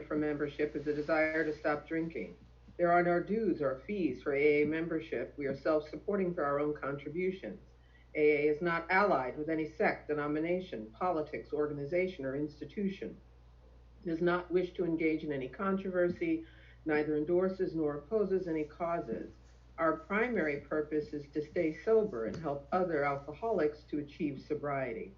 for membership is a desire to stop drinking. There are no dues or fees for AA membership. We are self supporting through our own contributions. AA is not allied with any sect, denomination, politics, organization, or institution. Does not wish to engage in any controversy, neither endorses nor opposes any causes. Our primary purpose is to stay sober and help other alcoholics to achieve sobriety.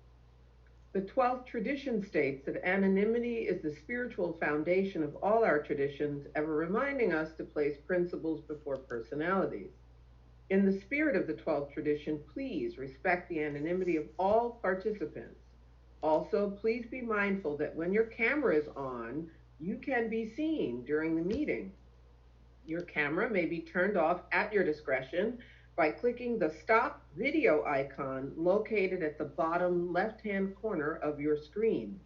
The 12th tradition states that anonymity is the spiritual foundation of all our traditions, ever reminding us to place principles before personalities. In the spirit of the 12th tradition, please respect the anonymity of all participants. Also, please be mindful that when your camera is on, you can be seen during the meeting. Your camera may be turned off at your discretion by clicking the stop video icon located at the bottom left-hand corner of your screen.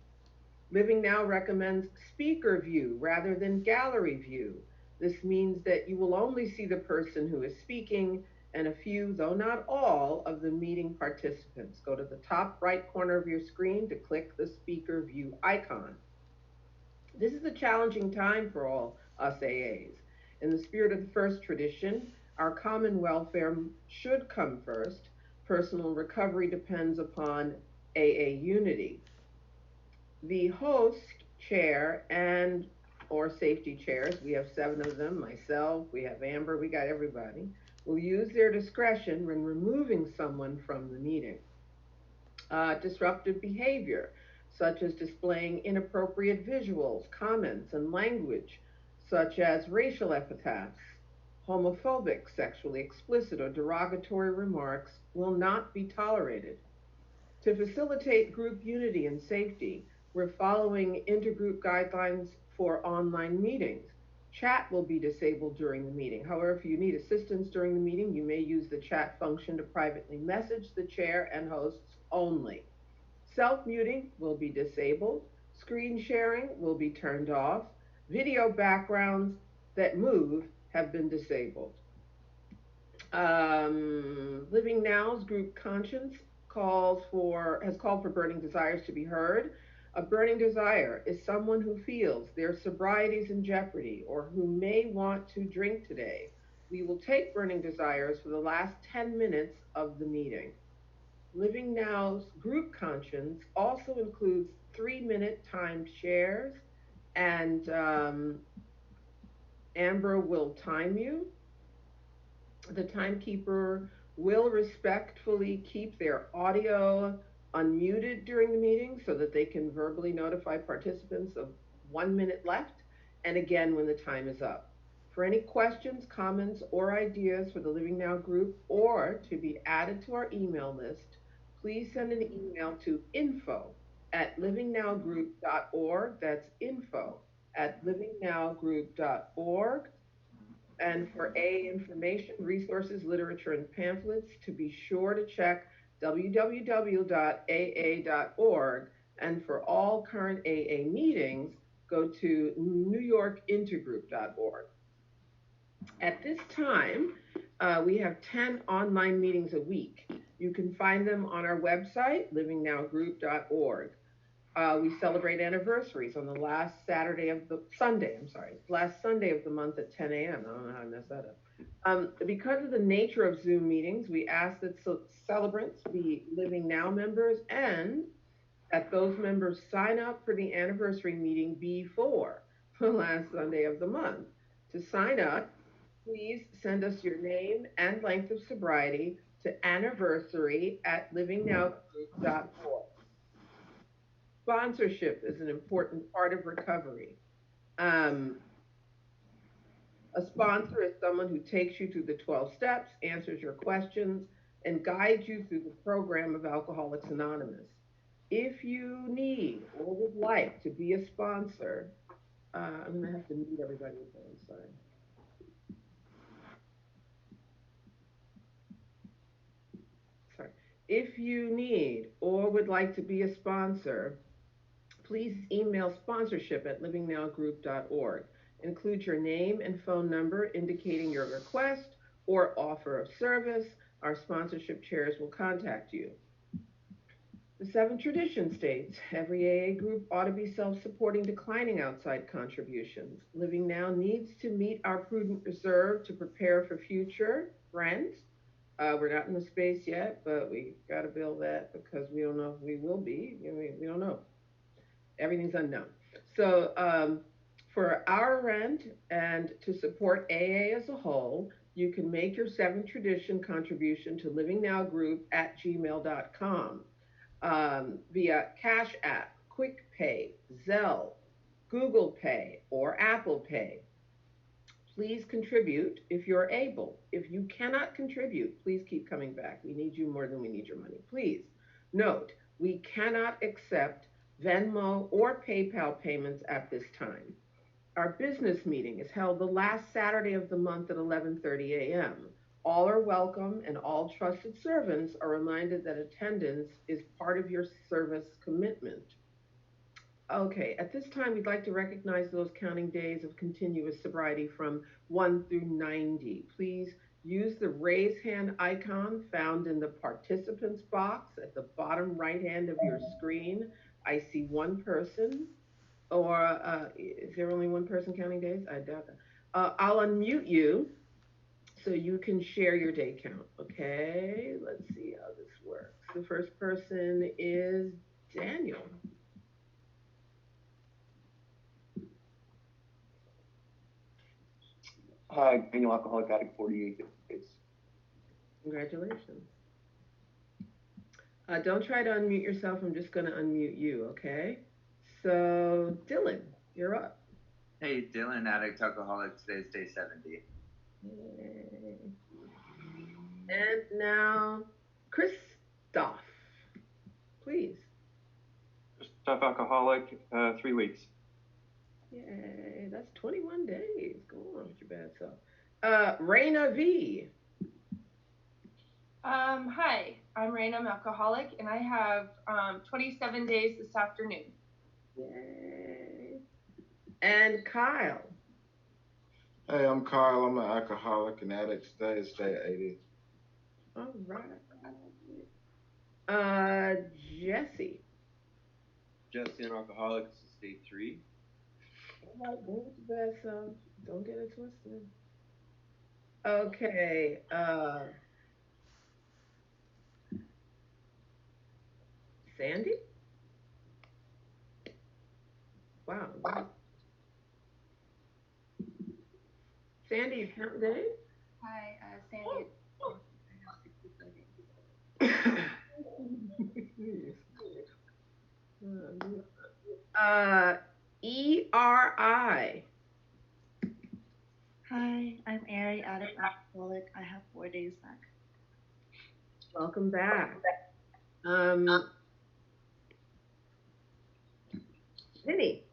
Living Now recommends speaker view rather than gallery view. This means that you will only see the person who is speaking and a few, though not all, of the meeting participants. Go to the top right corner of your screen to click the speaker view icon. This is a challenging time for all us AAs. In the spirit of the first tradition, our common welfare should come first. Personal recovery depends upon AA unity. The host chair and or safety chairs, we have 7 of them, myself, we have Amber, we got everybody, will use their discretion when removing someone from the meeting. Disruptive behavior, such as displaying inappropriate visuals, comments, and language, such as racial epithets, homophobic, sexually explicit, or derogatory remarks, will not be tolerated. To facilitate group unity and safety, we're following intergroup guidelines for online meetings. Chat will be disabled during the meeting. However, if you need assistance during the meeting, you may use the chat function to privately message the chair and hosts only. Self muting will be disabled. Screen sharing will be turned off. Video backgrounds that move have been disabled. Living Now's group conscience has called for burning desires to be heard. A burning desire is someone who feels their sobriety is in jeopardy or who may want to drink today. We will take burning desires for the last 10 minutes of the meeting. Living Now's group conscience also includes 3-minute timed shares, and Amber will time you. The timekeeper will respectfully keep their audio unmuted during the meeting so that they can verbally notify participants of 1 minute left and again when the time is up. For any questions, comments, or ideas for the Living Now group or to be added to our email list, please send an email to info@livingnowgroup.org. That's info@livingnowgroup.org. And for A information, resources, literature, and pamphlets, to be sure to check www.aa.org. And for all current AA meetings, go to newyorkintergroup.org. At this time, we have 10 online meetings a week. You can find them on our website, livingnowgroup.org. We celebrate anniversaries on the last Sunday of the month at 10 a.m. I don't know how I messed that up. Because of the nature of Zoom meetings, we ask that celebrants be Living Now members and that those members sign up for the anniversary meeting before the last Sunday of the month. To sign up, please send us your name and length of sobriety to anniversary@livingnowgroup.org. Sponsorship is an important part of recovery. Um, a sponsor is someone who takes you through the 12 steps, answers your questions, and guides you through the program of Alcoholics Anonymous. If you need or would like to be a sponsor, I'm going to have to mute everybody again. I'm sorry. Sorry. If you need or would like to be a sponsor, please email sponsorship@livingnowgroup.org. Include your name and phone number indicating your request or offer of service. Our sponsorship chairs will contact you. The seventh tradition states every AA group ought to be self supporting, declining outside contributions. Living now needs to meet our prudent reserve to prepare for future rent. We're not in the space yet, but we got to build that because we don't know if we will be. I mean, we don't know. Everything's unknown. So, for our rent and to support AA as a whole, you can make your seventh tradition contribution to Living Now Group at gmail.com via Cash App, Quick Pay, Zelle, Google Pay, or Apple Pay. Please contribute if you're able. If you cannot contribute, please keep coming back. We need you more than we need your money. Please note, we cannot accept Venmo or PayPal payments at this time. Our business meeting is held the last Saturday of the month at 11:30 a.m. All are welcome and all trusted servants are reminded that attendance is part of your service commitment. Okay, at this time, we'd like to recognize those counting days of continuous sobriety from 1 through 90. Please use the raise hand icon found in the participants box at the bottom right hand of your screen. I see one person, or is there only one person counting days? I doubt that. I'll unmute you so you can share your day count. Okay, let's see how this works. The first person is Daniel. Hi, annual alcoholic addict, 48 days. Congratulations. Don't try to unmute yourself. I'm just going to unmute you, okay? So, Dylan, you're up. Hey, Dylan, addict alcoholic. Today's day 70. Yay. And now, Christoph, please. Christoph alcoholic, 3 weeks. Yay, that's 21 days. Go on with your bad self. Raina V. Hi, I'm Raina, I'm alcoholic, and I have 27 days this afternoon. Yay. And Kyle. Hey, I'm Kyle. I'm an alcoholic and addict. Today is day 80. All right. Jesse. Jesse, an alcoholic. This is day 3. All right, go with the bad self. Don't get it twisted. Okay. Sandy? Wow. Sandy, you count days? Hi, Sandy. ERI. Hi, I'm Ari, addict alcoholic. I have 4 days back. Welcome back. Vinny.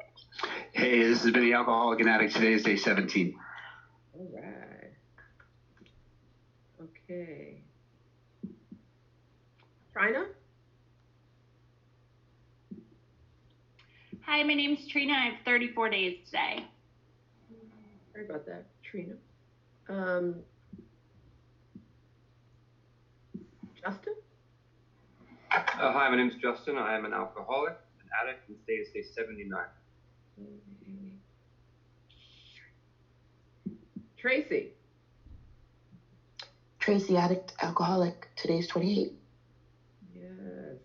Hey, this is Vinny, alcoholic and addict. Today is day 17. All right. Okay. Trina? Hi, my name's Trina. I have 34 days today. Sorry about that, Trina. Justin? Hi, my name is Justin. I am an alcoholic, an addict, and today is day 79. Tracy? Tracy, addict, alcoholic. Today's 28. Yes.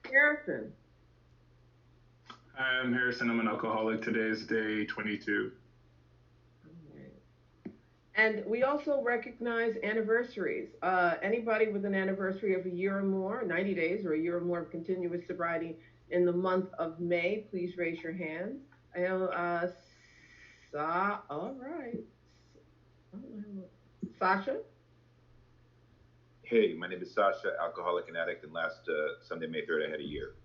Harrison? Hi, I'm Harrison. I'm an alcoholic. Today is day 22. And we also recognize anniversaries. Anybody with an anniversary of a year or more, 90 days or a year or more of continuous sobriety in the month of May, please raise your hand. I know, all right. Sasha? Hey, my name is Sasha, alcoholic and addict, and last Sunday, May 3rd, I had a year.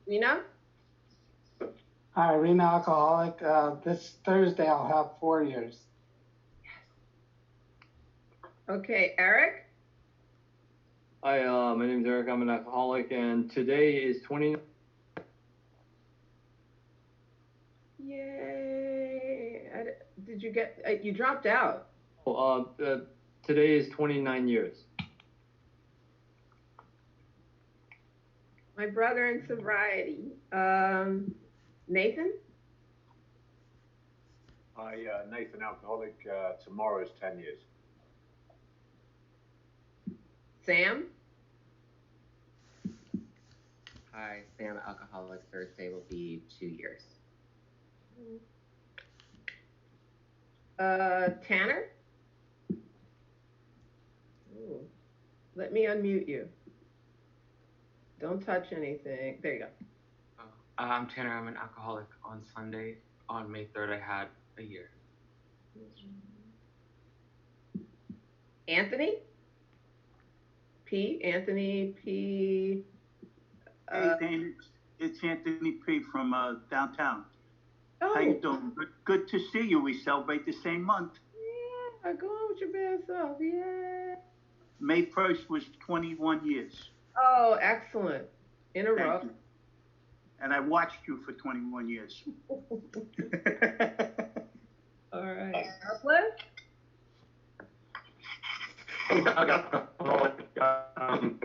Rena? Hi, Rena, alcoholic. This Thursday I'll have 4 years. Okay, Eric? Hi, my name is Eric. I'm an alcoholic, and today is 29. Yay! Did you get? You dropped out. Today is 29 years. My brother in sobriety. Nathan? Hi, Nathan, alcoholic. Tomorrow is 10 years. Sam? Hi, Sam, alcoholic. Thursday will be 2 years. Tanner? Ooh. Let me unmute you. Don't touch anything. There you go. I'm Tanner. I'm an alcoholic. On Sunday, on May 3rd, I had a year. Anthony? Anthony P. Hey, Dana, it's Anthony P. from downtown. Oh. How you doing? Good to see you. We celebrate the same month. Yeah, go on with your bad self. Yeah. May 1st was 21 years. Oh, excellent. In a row. And I watched you for 21 years. All right. Uplift?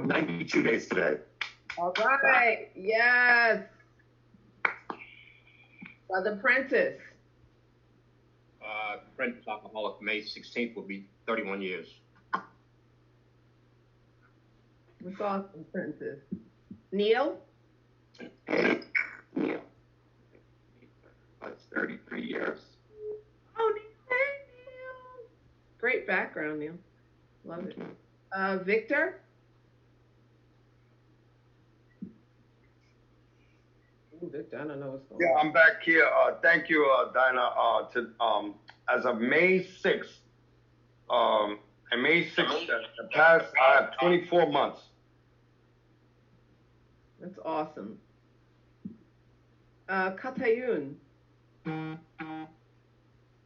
92 days today. All right. Yes. Brother Prentice. Prentice alcoholic. May 16th will be 31 years. That's awesome, Prentice. Neil? Neil. That's 33 years. Oh, Neil. Great background, Neil. Love it. Victor? Ooh, Victor, I don't know what's going on. Yeah, I'm back here. Thank you, Dinah. As of May 6th, and May 6th, the past, I have 24 months. That's awesome. Katayun. Hi,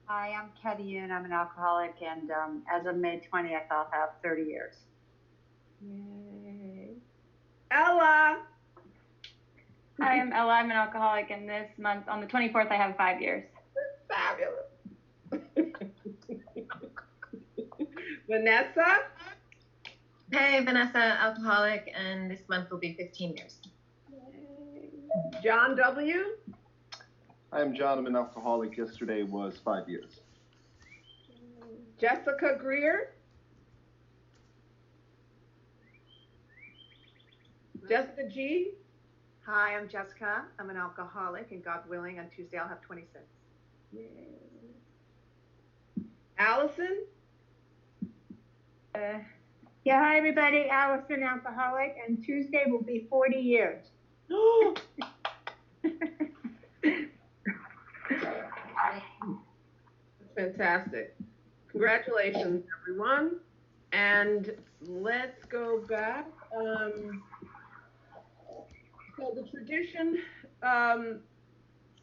I'm Katayun. I'm an alcoholic, and as of May 20th, I'll have 30 years. Yay. Ella. Hi, I'm Ella. I'm an alcoholic, and this month, on the 24th, I have 5 years. Fabulous. Vanessa? Hey, Vanessa, alcoholic, and this month will be 15 years. Yay. John W. I am John. I'm an alcoholic. Yesterday was 5 years. Jessica Greer? Jessica G? Hi, I'm Jessica. I'm an alcoholic, and God willing, on Tuesday I'll have 26. Yay. Allison? Yeah, hi everybody, Allison, alcoholic, and Tuesday will be 40 years. That's fantastic. Congratulations, everyone. And let's go back. So the tradition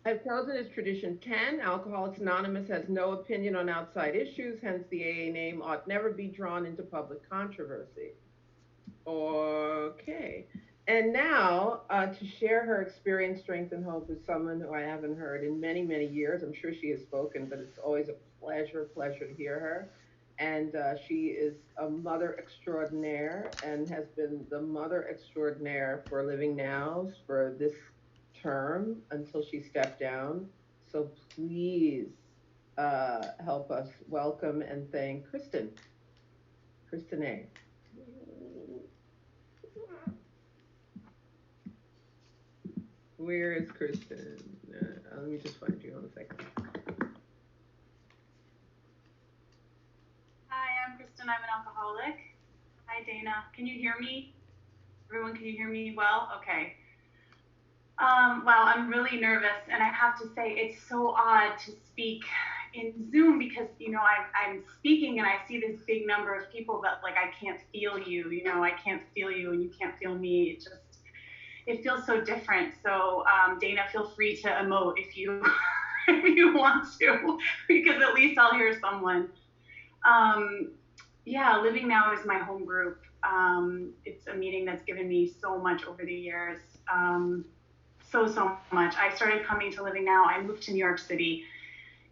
I've chosen is tradition 10. Alcoholics Anonymous has no opinion on outside issues, hence the AA name ought never be drawn into public controversy. Okay. And now to share her experience, strength, and hope with someone who I haven't heard in many, many years. I'm sure she has spoken, but it's always a pleasure to hear her. And she is a mother extraordinaire and has been the mother extraordinaire for Living Now for this term until she stepped down. So please help us welcome and thank Kristin A. Where is Kristin? Let me just find you on a second. Hi, I'm Kristin. I'm an alcoholic. Hi, Dana. Can you hear me? Everyone, can you hear me well? Okay. Wow, I'm really nervous, and I have to say it's so odd to speak in Zoom because, you know, I'm speaking and I see this big number of people, but like I can't feel you, you know, I can't feel you and you can't feel me. It feels so different. So Dana, feel free to emote if you if you want to, because at least I'll hear someone. Yeah, Living Now is my home group. It's a meeting that's given me so much over the years. So much. I started coming to Living Now. I moved to New York City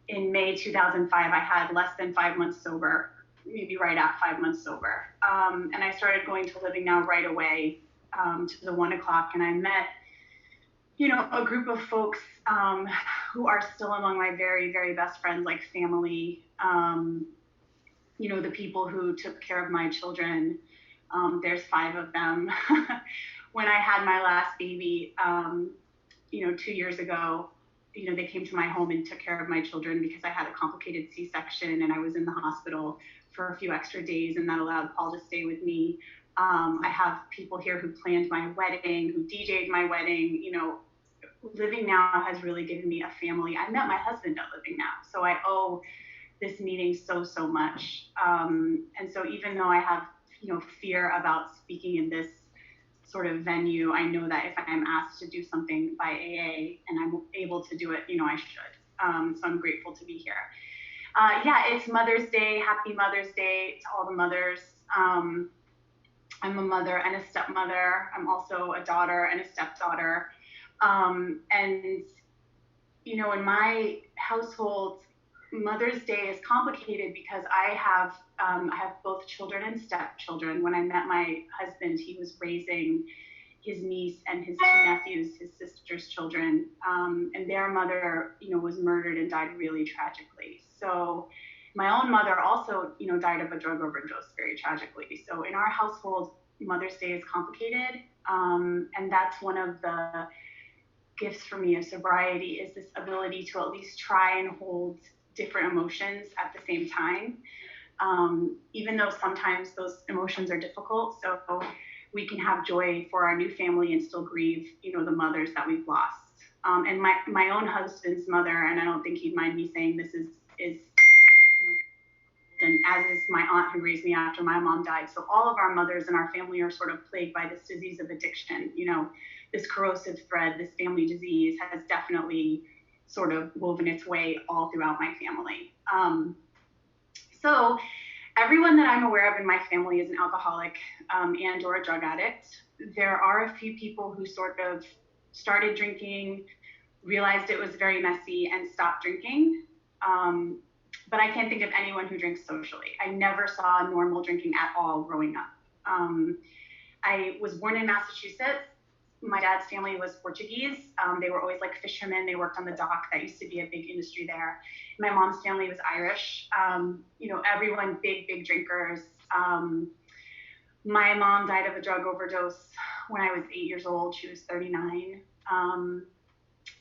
in May 2005. I had less than 5 months sober, maybe right at 5 months sober. And I started going to Living Now right away. to the 1 o'clock, and I met, you know, a group of folks who are still among my very, very best friends, like family. You know, the people who took care of my children. There's 5 of them. When I had my last baby, you know, 2 years ago, you know, they came to my home and took care of my children because I had a complicated C-section and I was in the hospital for a few extra days, and that allowed Paul to stay with me. I have people here who planned my wedding, who DJ'd my wedding. You know, Living Now has really given me a family. I met my husband at Living Now, so I owe this meeting so, so much. And so even though I have, you know, fear about speaking in this sort of venue, I know that if I'm asked to do something by AA and I'm able to do it, you know, I should. So I'm grateful to be here. Yeah, it's Mother's Day. Happy Mother's Day to all the mothers. I'm a mother and a stepmother. I'm also a daughter and a stepdaughter. And, you know, in my household, Mother's Day is complicated because I have both children and stepchildren. When I met my husband, he was raising his niece and his 2 nephews, his sister's children, and their mother, you know, was murdered and died really tragically. So my own mother also, you know, died of a drug overdose very tragically. So in our household, Mother's Day is complicated, and that's one of the gifts for me of sobriety, is this ability to at least try and hold different emotions at the same time, even though sometimes those emotions are difficult. So we can have joy for our new family and still grieve, you know, the mothers that we've lost. And my own husband's mother, and I don't think he'd mind me saying this, is you know, and as is my aunt who raised me after my mom died. So all of our mothers in our family are sort of plagued by this disease of addiction. You know, this corrosive thread, this family disease has definitely sort of woven its way all throughout my family. So everyone that I'm aware of in my family is an alcoholic and or a drug addict. There are a few people who sort of started drinking, realized it was very messy, and stopped drinking. But I can't think of anyone who drinks socially. I never saw normal drinking at all growing up. I was born in Massachusetts. My dad's family was Portuguese. They were always like fishermen. They worked on the dock. That used to be a big industry there. My mom's family was Irish. You know, everyone big, big drinkers. My mom died of a drug overdose when I was 8 years old. She was 39.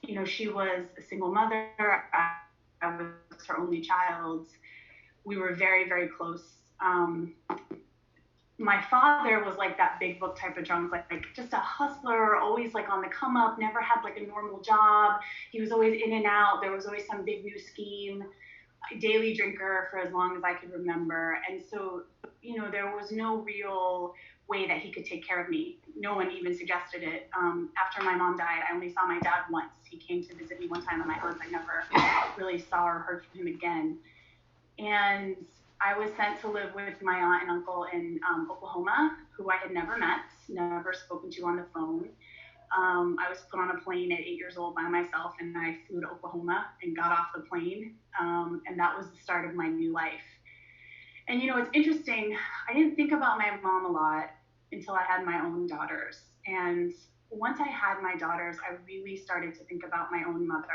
You know, she was a single mother. I was her only child. We were very, very close. My father was like that big book type of drunk, like just a hustler, always like on the come up, never had like a normal job. He was always in and out. There was always some big new scheme. Daily drinker for as long as I could remember. And so, you know, there was no real way that he could take care of me. No one even suggested it. After my mom died, I only saw my dad once. He came to visit me one time at my aunt's. I never really saw or heard from him again. And I was sent to live with my aunt and uncle in Oklahoma, who I had never met, never spoken to on the phone. I was put on a plane at 8 years old by myself, and I flew to Oklahoma and got off the plane. And that was the start of my new life. And, you know, it's interesting. I didn't think about my mom a lot until I had my own daughters. And once I had my daughters, I really started to think about my own mother.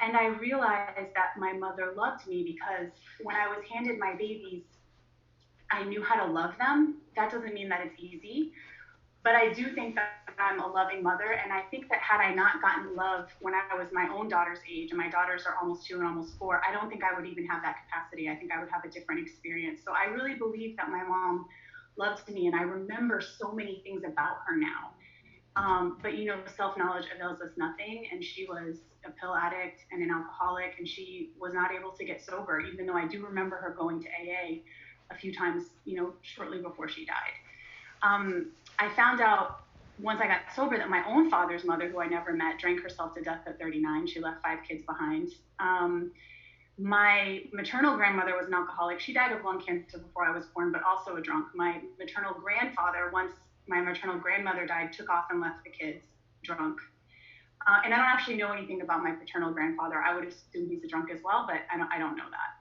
And I realized that my mother loved me because when I was handed my babies, I knew how to love them. That doesn't mean that it's easy, but I do think that I'm a loving mother. And I think that had I not gotten love when I was my own daughter's age, and my daughters are almost 2 and almost 4, I don't think I would even have that capacity. I think I would have a different experience. So I really believe that my mom loved me, and I remember so many things about her now. But, you know, self-knowledge avails us nothing. And she was a pill addict and an alcoholic, and she was not able to get sober, even though I do remember her going to AA a few times, you know, shortly before she died. I found out once I got sober that my own father's mother, who I never met, drank herself to death at 39. She left 5 kids behind. My maternal grandmother was an alcoholic. She died of lung cancer before I was born, but also a drunk. My maternal grandfather, once my maternal grandmother died, took off and left the kids drunk. And I don't actually know anything about my paternal grandfather. I would assume he's a drunk as well, but I don't know that.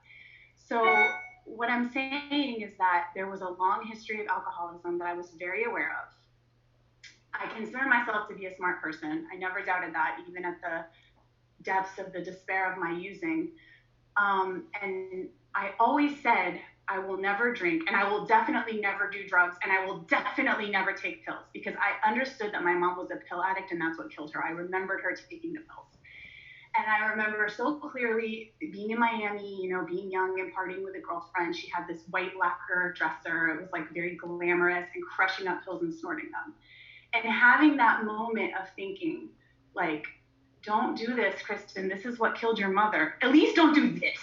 So what I'm saying is that there was a long history of alcoholism that I was very aware of. I consider myself to be a smart person. I never doubted that, even at the depths of the despair of my using. And I always said, I will never drink, and I will definitely never do drugs, and I will definitely never take pills, because I understood that my mom was a pill addict and that's what killed her. I remembered her taking the pills. And I remember so clearly being in Miami, you know, being young and partying with a girlfriend. She had this white lacquer dresser. It was like very glamorous, and crushing up pills and snorting them. And having that moment of thinking, like, don't do this, Kristin. This is what killed your mother. At least don't do this,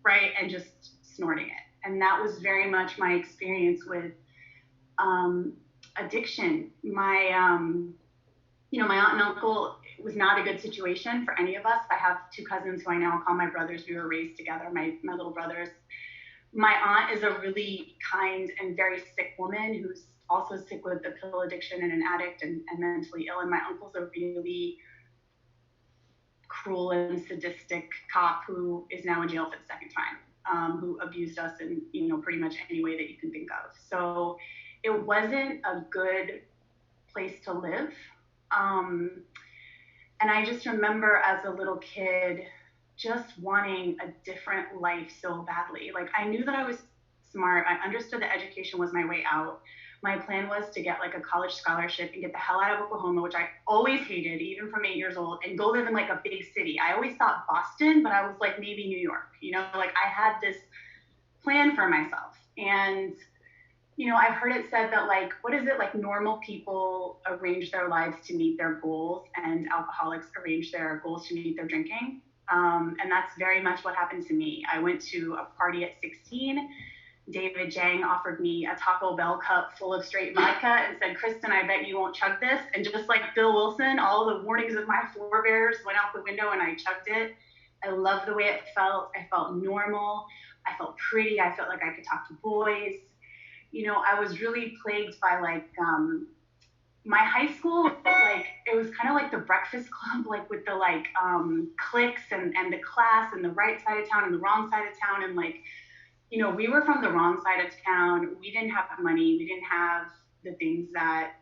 right? And just snorting it. And that was very much my experience with addiction. My aunt and uncle, it was not a good situation for any of us. I have two cousins who I now call my brothers. We were raised together, my little brothers. My aunt is a really kind and very sick woman who's also sick with a pill addiction and an addict and mentally ill. And my uncle's a really cruel and sadistic cop who is now in jail for the second time, who abused us in, you know, pretty much any way that you can think of. So it wasn't a good place to live. And I just remember as a little kid just wanting a different life so badly. Like, I knew that I was smart. I understood that education was my way out. My plan was to get like a college scholarship and get the hell out of Oklahoma, which I always hated, even from 8 years old, and go live in like a big city. I always thought Boston, but I was like, maybe New York, you know, like I had this plan for myself. And you know, I've heard it said that, like, what is it, like, normal people arrange their lives to meet their goals, and alcoholics arrange their goals to meet their drinking. And that's very much what happened to me. I went to a party at 16. David Jang offered me a Taco Bell cup full of straight vodka and said, Kristin, I bet you won't chug this. And just like Bill Wilson, all the warnings of my forebears went out the window and I chugged it. I loved the way it felt. I felt normal. I felt pretty. I felt like I could talk to boys. You know, I was really plagued by like my high school, like it was kind of like the Breakfast Club, like with the like cliques and the class and the right side of town and the wrong side of town. And like, you know, we were from the wrong side of town. We didn't have money. We didn't have the things that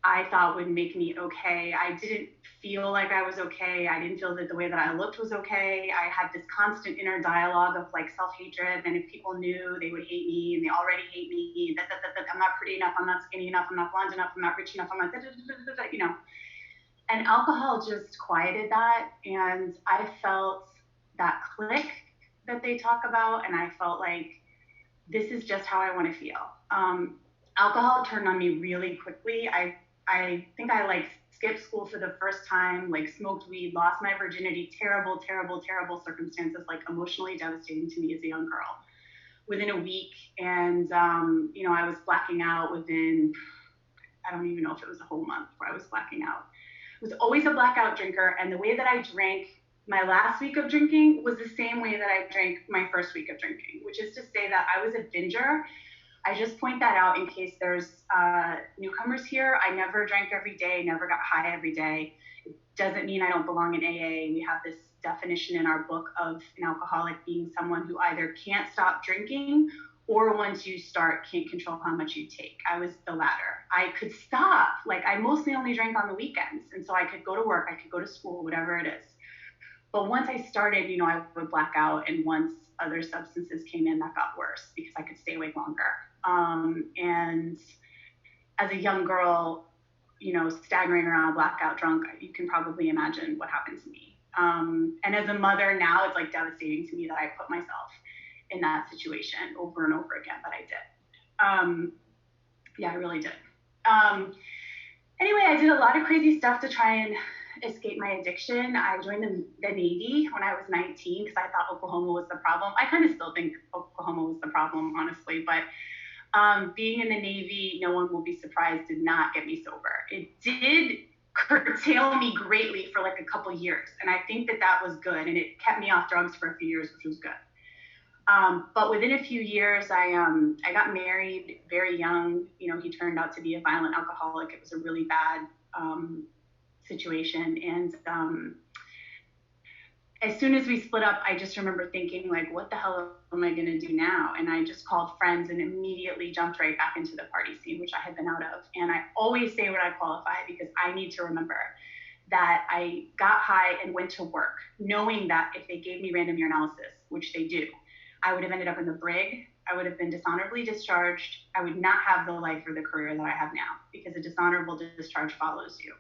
I thought would make me okay. I didn't feel like I was okay. I didn't feel that the way that I looked was okay. I had this constant inner dialogue of like self-hatred. And if people knew, they would hate me, and they already hate me. I'm not pretty enough. I'm not skinny enough. I'm not blonde enough. I'm not rich enough. I'm not, you know. And alcohol just quieted that. And I felt that click that they talk about. And I felt like, this is just how I want to feel. Alcohol turned on me really quickly. I think I like skipped school for the first time, like smoked weed, lost my virginity, terrible, terrible, terrible circumstances, like emotionally devastating to me as a young girl within a week. And, you know, I was blacking out within, I don't even know if it was a whole month where I was blacking out. I was always a blackout drinker. And the way that I drank my last week of drinking was the same way that I drank my first week of drinking, which is to say that I was a binger. I just point that out in case there's newcomers here. I never drank every day, never got high every day. It doesn't mean I don't belong in AA. We have this definition in our book of an alcoholic being someone who either can't stop drinking or once you start can't control how much you take. I was the latter. I could stop. Like, I mostly only drank on the weekends. And so I could go to work, I could go to school, whatever it is. But once I started, you know, I would black out. And once other substances came in, that got worse because I could stay awake longer. And as a young girl, you know, staggering around blackout drunk, you can probably imagine what happened to me. And as a mother now, it's like devastating to me that I put myself in that situation over and over again, but I did. Yeah, I really did. Anyway, I did a lot of crazy stuff to try and escape my addiction. I joined the Navy when I was 19 because I thought Oklahoma was the problem. I kind of still think Oklahoma was the problem, honestly, but being in the Navy, no one will be surprised, did not get me sober. It did curtail me greatly for like a couple years, and I think that that was good, and it kept me off drugs for a few years, which was good. But within a few years, I got married very young. You know, he turned out to be a violent alcoholic. It was a really bad situation, and as soon as we split up, I just remember thinking, like, what the hell am I going to do now? And I just called friends and immediately jumped right back into the party scene, which I had been out of. And I always say when I qualify, because I need to remember that I got high and went to work, knowing that if they gave me random urinalysis, which they do, I would have ended up in the brig. I would have been dishonorably discharged. I would not have the life or the career that I have now, because a dishonorable discharge follows you.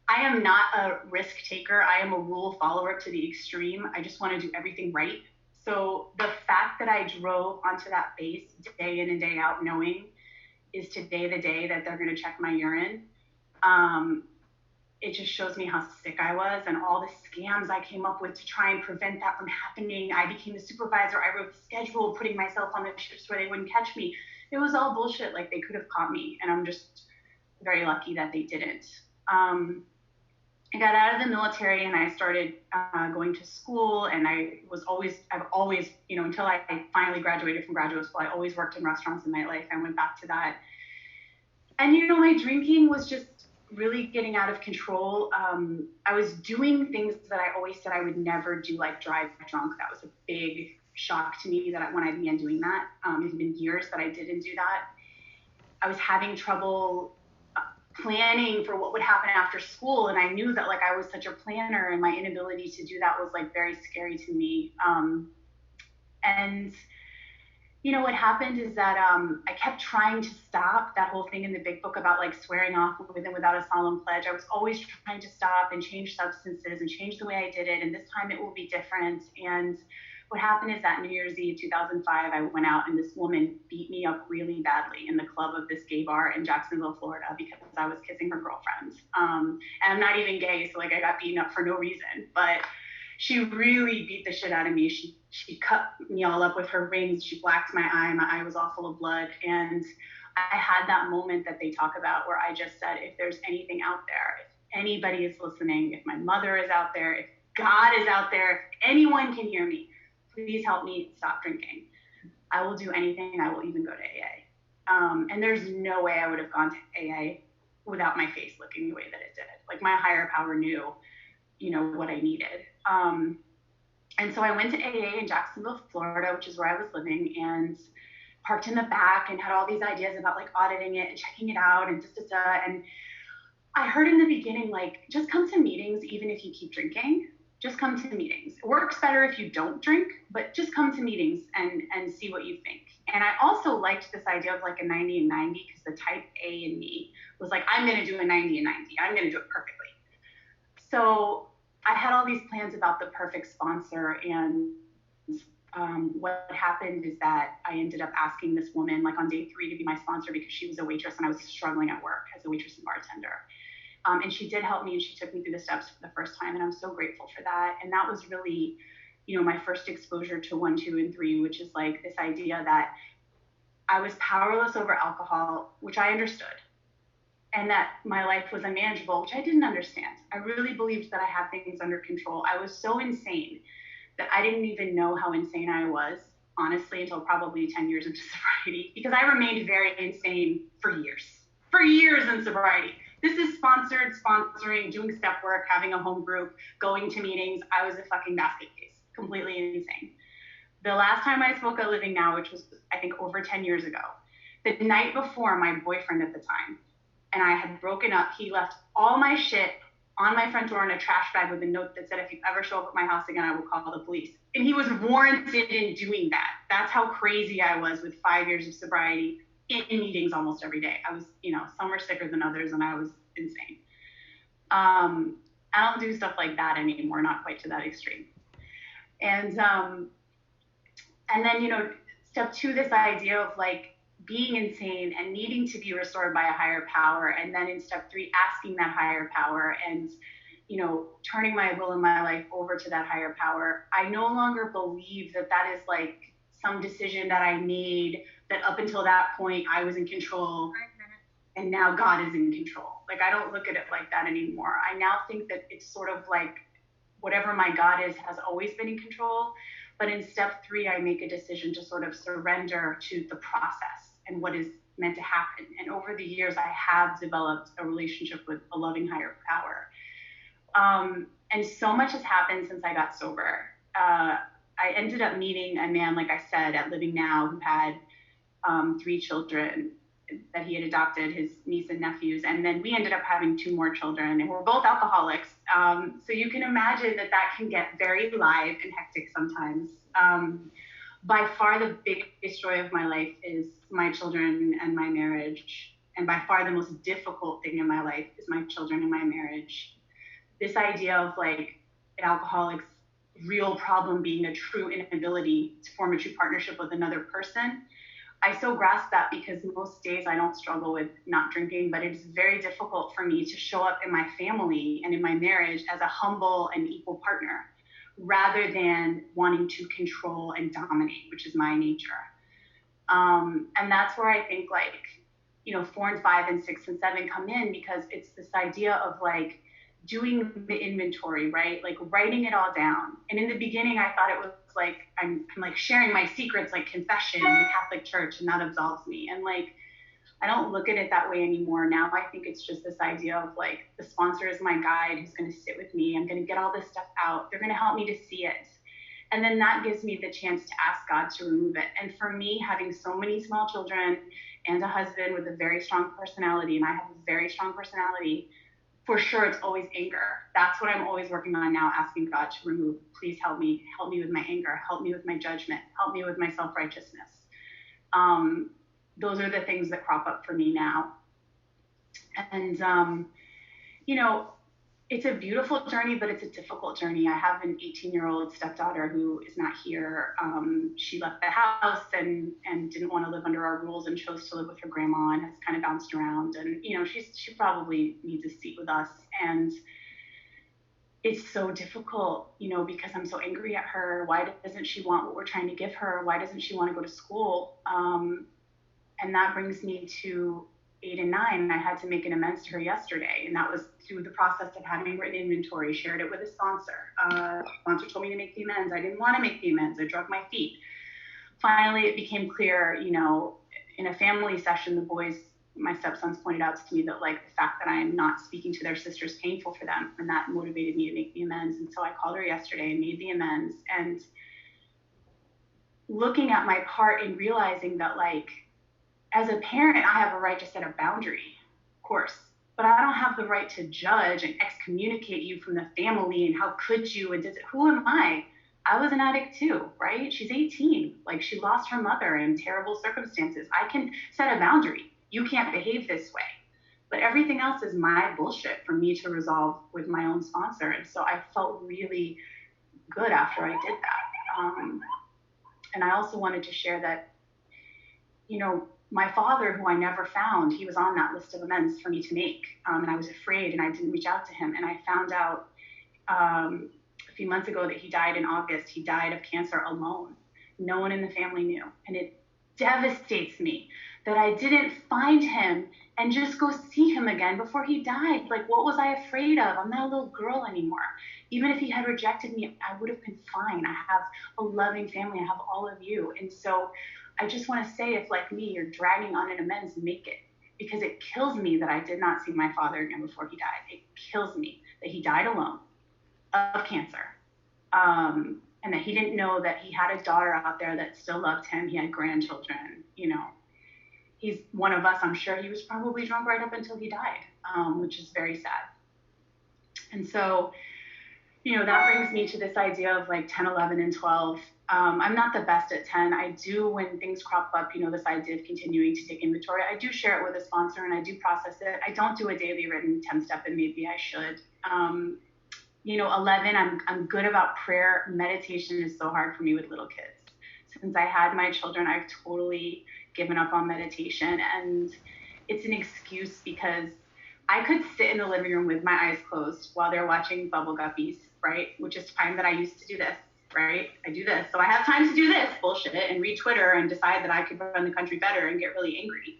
I am not a risk taker. I am a rule follower to the extreme. I just want to do everything right. So the fact that I drove onto that base day in and day out, knowing is today the day that they're going to check my urine, it just shows me how sick I was and all the scams I came up with to try and prevent that from happening. I became the supervisor. I wrote the schedule, putting myself on the ships where they wouldn't catch me. It was all bullshit. Like, they could have caught me, and I'm just very lucky that they didn't. I got out of the military and I started going to school, and I've always, until I finally graduated from graduate school, I always worked in restaurants and nightlife. I went back to that. And, my drinking was just really getting out of control. I was doing things that I always said I would never do, like drive drunk. That was a big shock to me that when I began doing that. It had been years that I didn't do that. I was having trouble planning for what would happen after school, and I knew that, like, I was such a planner, and my inability to do that was, like, very scary to me. And what happened is that I kept trying to stop that whole thing in the big book about, like, swearing off with and without a solemn pledge. I was always trying to stop and change substances and change the way I did it, and this time it will be different. And what happened is that New Year's Eve 2005, I went out and this woman beat me up really badly in the club of this gay bar in Jacksonville, Florida, because I was kissing her girlfriend. And I'm not even gay, so, like, I got beaten up for no reason. But she really beat the shit out of me. She cut me all up with her rings. She blacked my eye. My eye was all full of blood. And I had that moment that they talk about where I just said, if there's anything out there, if anybody is listening, if my mother is out there, if God is out there, if anyone can hear me, please help me stop drinking. I will do anything. I will even go to AA. And there's no way I would have gone to AA without my face looking the way that it did. Like, my higher power knew, what I needed. And so I went to AA in Jacksonville, Florida, which is where I was living, and parked in the back and had all these ideas about, like, auditing it and checking it out and And I heard in the beginning, like, just come to meetings even if you keep drinking. Just come to meetings. It works better if you don't drink, but just come to meetings and see what you think. And I also liked this idea of, like, a 90 and 90, because the type A in me was like, I'm going to do a 90 and 90. I'm going to do it perfectly. So I had all these plans about the perfect sponsor, and what happened is that I ended up asking this woman, like, on day 3 to be my sponsor, because she was a waitress and I was struggling at work as a waitress and bartender. And she did help me, and she took me through the steps for the first time, and I'm so grateful for that. And that was really, my first exposure to 1, 2, and 3, which is, like, this idea that I was powerless over alcohol, which I understood, and that my life was unmanageable, which I didn't understand. I really believed that I had things under control. I was so insane that I didn't even know how insane I was, honestly, until probably 10 years into sobriety, because I remained very insane for years in sobriety. This is sponsoring, doing step work, having a home group, going to meetings. I was a fucking basket case, completely insane. The last time I spoke at Living Now, which was, I think, over 10 years ago, the night before, my boyfriend at the time and I had broken up, he left all my shit on my front door in a trash bag with a note that said, if you ever show up at my house again, I will call the police. And he was warranted in doing that. That's how crazy I was with 5 years of sobriety, in meetings almost every day. I was, some were sicker than others, and I was insane. I don't do stuff like that anymore, not quite to that extreme. And then, step 2, this idea of, like, being insane and needing to be restored by a higher power. And then in step 3, asking that higher power and, turning my will and my life over to that higher power. I no longer believe that that is, like, some decision that I made, that up until that point I was in control and now God is in control. Like, I don't look at it like that anymore. I now think that it's sort of like whatever my God is has always been in control. But in step 3, I make a decision to sort of surrender to the process and what is meant to happen. And over the years, I have developed a relationship with a loving higher power. And so much has happened since I got sober. I ended up meeting a man, like I said, at Living Now, who had 3 children that he had adopted, his niece and nephews. And then we ended up having 2 more children, and we're both alcoholics. So you can imagine that that can get very live and hectic sometimes. By far the biggest joy of my life is my children and my marriage. And by far the most difficult thing in my life is my children and my marriage. This idea of like an alcoholic's real problem being a true inability to form a true partnership with another person, I so grasp that because most days I don't struggle with not drinking, but it's very difficult for me to show up in my family and in my marriage as a humble and equal partner, rather than wanting to control and dominate, which is my nature. And that's where I think 4 and 5 and 6 and 7 come in, because it's this idea of like doing the inventory, right? Like writing it all down. And in the beginning, I thought it was like, I'm like sharing my secrets, like confession in the Catholic Church, and that absolves me. And like, I don't look at it that way anymore. Now I think it's just this idea of like, the sponsor is my guide who's going to sit with me. I'm going to get all this stuff out. They're going to help me to see it. And then that gives me the chance to ask God to remove it. And for me, having so many small children and a husband with a very strong personality, and I have a very strong personality, for sure it's always anger. That's what I'm always working on now, asking God to remove. Please help me with my anger, help me with my judgment, help me with my self-righteousness. Those are the things that crop up for me now. And, it's a beautiful journey, but it's a difficult journey. I have an 18-year-old stepdaughter who is not here. She left the house and didn't want to live under our rules and chose to live with her grandma and has kind of bounced around. And, she probably needs a seat with us. And it's so difficult, because I'm so angry at her. Why doesn't she want what we're trying to give her? Why doesn't she want to go to school? And that brings me to 8 and 9. I had to make an amends to her yesterday. And that was through the process of having written inventory, shared it with a sponsor. Sponsor told me to make the amends. I didn't want to make the amends. I drug my feet. Finally, it became clear, in a family session, the boys, my stepsons, pointed out to me that like the fact that I'm not speaking to their sister is painful for them. And that motivated me to make the amends. And so I called her yesterday and made the amends. And looking at my part and realizing that like, as a parent, I have a right to set a boundary, of course, but I don't have the right to judge and excommunicate you from the family and how could you, and who am I? I was an addict too, right? She's 18, like she lost her mother in terrible circumstances. I can set a boundary. You can't behave this way. But everything else is my bullshit for me to resolve with my own sponsor. And so I felt really good after I did that. And I also wanted to share that, my father, who I never found, he was on that list of amends for me to make. And I was afraid and I didn't reach out to him. And I found out a few months ago that he died in August. He died of cancer alone. No one in the family knew. And it devastates me that I didn't find him and just go see him again before he died. Like, what was I afraid of? I'm not a little girl anymore. Even if he had rejected me, I would have been fine. I have a loving family. I have all of you. And so I just want to say, if like me, you're dragging on an amends, make it. Because it kills me that I did not see my father again before he died. It kills me that he died alone of cancer. And that he didn't know that he had a daughter out there that still loved him. He had grandchildren, He's one of us. I'm sure he was probably drunk right up until he died, which is very sad. And so, that brings me to this idea of like 10, 11, and 12. I'm not the best at 10. I do, when things crop up, this idea of continuing to take inventory, I do share it with a sponsor and I do process it. I don't do a daily written 10-step, and maybe I should. 11, I'm good about prayer. Meditation is so hard for me with little kids. Since I had my children, I've totally given up on meditation, and it's an excuse because I could sit in the living room with my eyes closed while they're watching Bubble Guppies, right? Which is time that I used to do this, right? I do this. So I have time to do this bullshit and read Twitter and decide that I could run the country better and get really angry.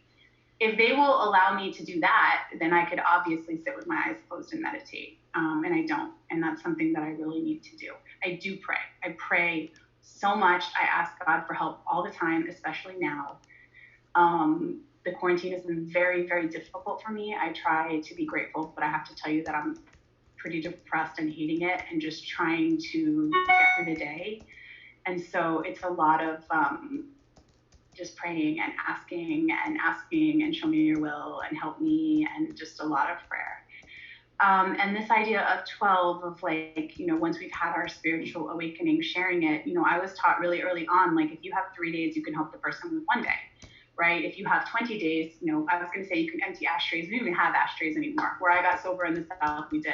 If they will allow me to do that, then I could obviously sit with my eyes closed and meditate. And I don't. And that's something that I really need to do. I do pray. I pray so much. I ask God for help all the time, especially now. The quarantine has been very, very difficult for me. I try to be grateful, but I have to tell you that I'm pretty depressed and hating it and just trying to get through the day. And so it's a lot of just praying and asking and show me your will and help me, and just a lot of prayer. And this idea of 12, of like, you know, once we've had our spiritual awakening, sharing it, you know, I was taught really early on, like if you have 3 days, you can help the person with 1 day, right? If you have 20 days, you know, I was going to say you can empty ashtrays. We don't even have ashtrays anymore. Where I got sober in the South, we did.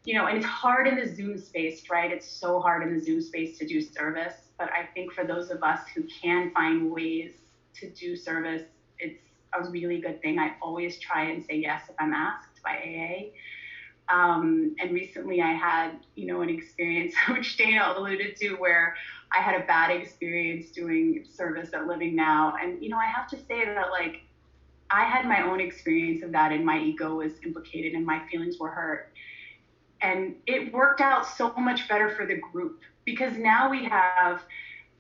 You know, and it's hard in the Zoom space, right? It's so hard in the Zoom space to do service. But I think for those of us who can find ways to do service, it's a really good thing. I always try and say yes if I'm asked by AA. And recently I had, you know, an experience which Dana alluded to, where I had a bad experience doing service at Living Now. And, you know, I have to say that, like, I had my own experience of that, and my ego was implicated and my feelings were hurt. And it worked out so much better for the group, because now we have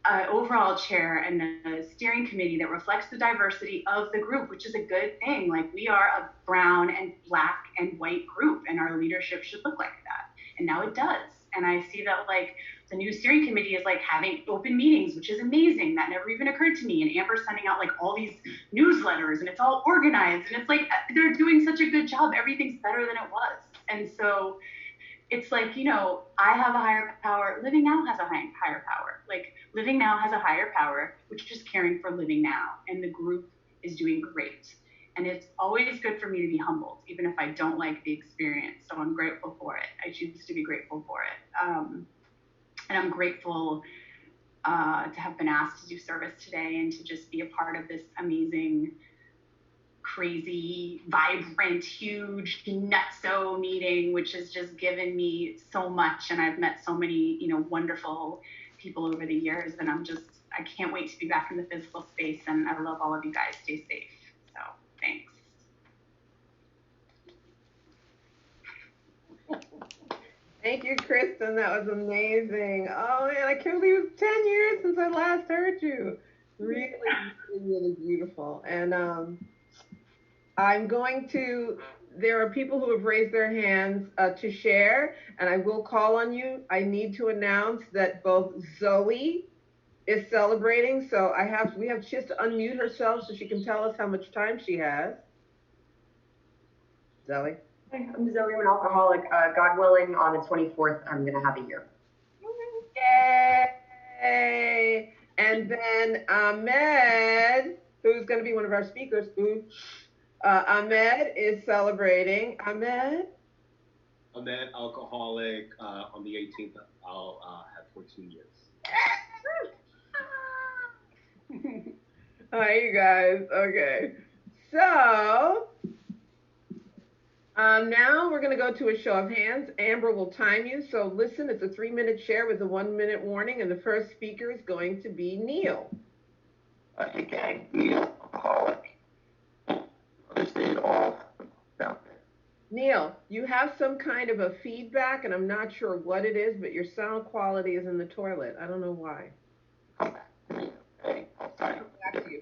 an overall chair and a steering committee that reflects the diversity of the group, which is a good thing. Like, we are a brown and black and white group, and our leadership should look like that. And now it does. And I see that, like, the new steering committee is like having open meetings, which is amazing. That never even occurred to me. And Amber's sending out like all these newsletters, and it's all organized, and it's like they're doing such a good job. Everything's better than it was. And so it's like, you know, I have a higher power. Living Now has a higher power. Like, Living Now has a higher power, which is caring for Living Now. And the group is doing great. And it's always good for me to be humbled, even if I don't like the experience. So I'm grateful for it. I choose to be grateful for it. And I'm grateful to have been asked to do service today and to just be a part of this amazing, crazy, vibrant, huge, nutso meeting, which has just given me so much. And I've met so many, you know, wonderful people over the years. And I can't wait to be back in the physical space. And I love all of you guys. Stay safe. So thanks. Thank you, Kristin. That was amazing. Oh man, I can't believe it's 10 years since I last heard you. Really, really, really beautiful. And there are people who have raised their hands to share, and I will call on you. I need to announce that both Zoe is celebrating, so she has to unmute herself so she can tell us how much time she has. Zoe? I'm Zoe. I'm an alcoholic. God willing, on the 24th, I'm going to have a year. Yay! And then Ahmed, who's going to be one of our speakers, Ahmed is celebrating. Ahmed? I'm an alcoholic. On the 18th, I'll have 14 years. Hi, you guys. Okay. So, now we're going to go to a show of hands. Amber will time you. So listen, it's a 3-minute share with a 1-minute warning. And the first speaker is going to be Neil. Hey gang, Neil, alcoholic. Understand all down there. Neil, you have some kind of a feedback, and I'm not sure what it is, but your sound quality is in the toilet. I don't know why. Come back to me, okay? I'll try. Come back to you.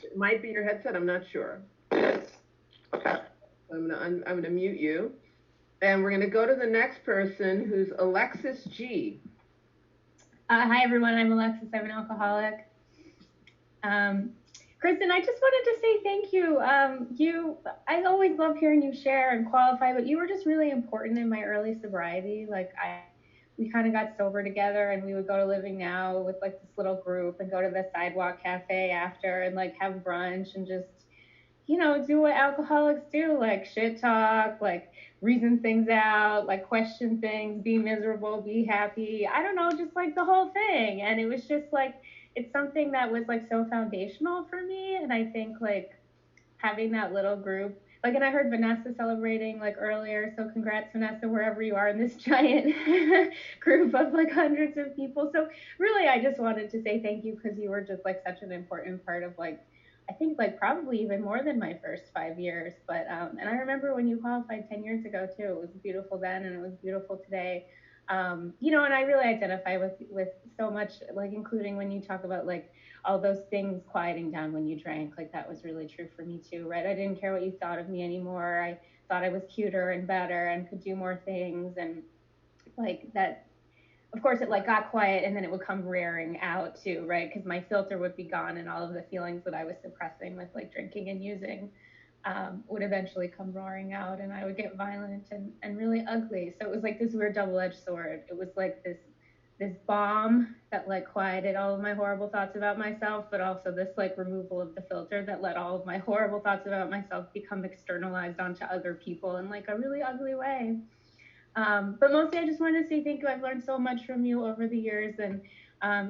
It might be your headset. I'm not sure. It is. Okay. I'm gonna mute you, and we're gonna go to the next person, who's Alexis G. Hi everyone, I'm Alexis. I'm an alcoholic. Kristin, I just wanted to say thank you. I always love hearing you share and qualify, but you were just really important in my early sobriety. Like we kind of got sober together, and we would go to Living Now with like this little group and go to the sidewalk cafe after and like have brunch and just, you know, do what alcoholics do, like shit talk, like reason things out, like question things, be miserable, be happy. I don't know, just like the whole thing. And it was just like, it's something that was like so foundational for me. And I think like having that little group, like, and I heard Vanessa celebrating like earlier. So congrats, Vanessa, wherever you are in this giant group of like hundreds of people. So really, I just wanted to say thank you, because you were just like such an important part of like, I think like probably even more than my first 5 years. But and I remember when you qualified 10 years ago too. It was beautiful then, and it was beautiful today. You know, and I really identify with so much, like including when you talk about like all those things quieting down when you drank. Like that was really true for me too, right? I didn't care what you thought of me anymore. I thought I was cuter and better and could do more things, and like that. Of course, it like got quiet, and then it would come rearing out too, right? Because my filter would be gone, and all of the feelings that I was suppressing with like drinking and using would eventually come roaring out, and I would get violent and really ugly. So it was like this weird double-edged sword. It was like this bomb that like quieted all of my horrible thoughts about myself, but also this like removal of the filter that let all of my horrible thoughts about myself become externalized onto other people in like a really ugly way. But mostly I just wanted to say thank you. I've learned so much from you over the years, and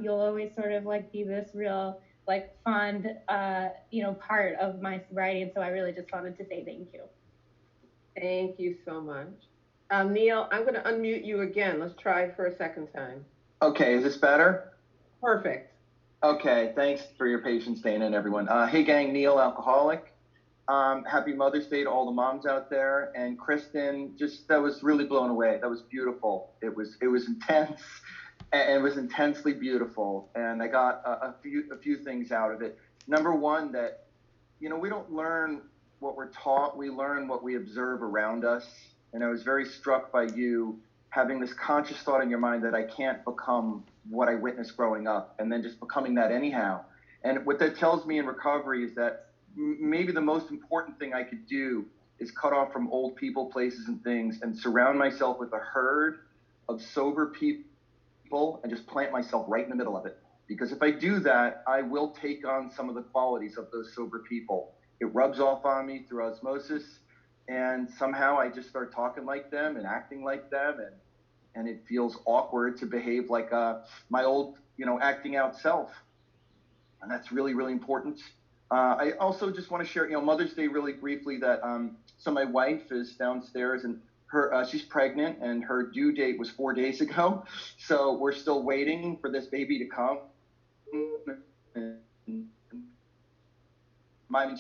you'll always sort of like be this real like fond part of my sobriety, and so I really just wanted to say thank you. Thank you so much. Neil, I'm going to unmute you again. Let's try for a second time. Okay, is this better? Perfect. Okay, thanks for your patience, Dana and everyone. Hey gang, Neil, alcoholic. Happy Mother's Day to all the moms out there. And Kristin, that was really blown away. That was beautiful. It was intense, and it was intensely beautiful. And I got a few things out of it. Number one, that we don't learn what we're taught. We learn what we observe around us. And I was very struck by you having this conscious thought in your mind that I can't become what I witnessed growing up, and then just becoming that anyhow. And what that tells me in recovery is that maybe the most important thing I could do is cut off from old people, places, and things, and surround myself with a herd of sober people and just plant myself right in the middle of it. Because if I do that, I will take on some of the qualities of those sober people. It rubs off on me through osmosis, and somehow I just start talking like them and acting like them, and it feels awkward to behave like my old, acting out self. And that's really, really important. I also just want to share, Mother's Day really briefly, that so my wife is downstairs, and she's pregnant, and her due date was 4 days ago. So we're still waiting for this baby to come.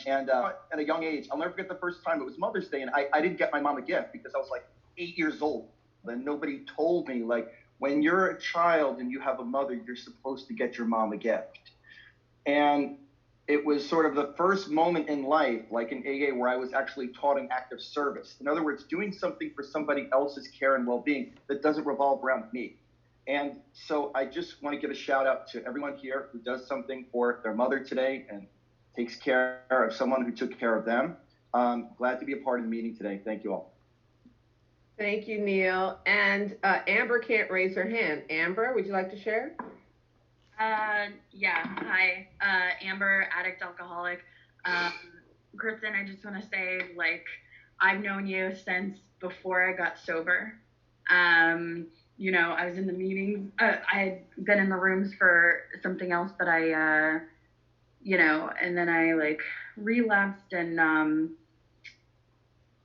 And at a young age, I'll never forget the first time it was Mother's Day, and I didn't get my mom a gift because I was like 8 years old. And nobody told me, like, when you're a child and you have a mother, you're supposed to get your mom a gift. And it was sort of the first moment in life, like in AA, where I was actually taught an act of service. In other words, doing something for somebody else's care and well-being that doesn't revolve around me. And so I just want to give a shout out to everyone here who does something for their mother today and takes care of someone who took care of them. Glad to be a part of the meeting today. Thank you all. Thank you, Neil. And Amber can't raise her hand. Amber, would you like to share? Yeah, hi, Amber, addict, alcoholic. Kristin, I just want to say, like, I've known you since before I got sober. I was in the meetings, I had been in the rooms for something else, but I, and then I, like, relapsed, and,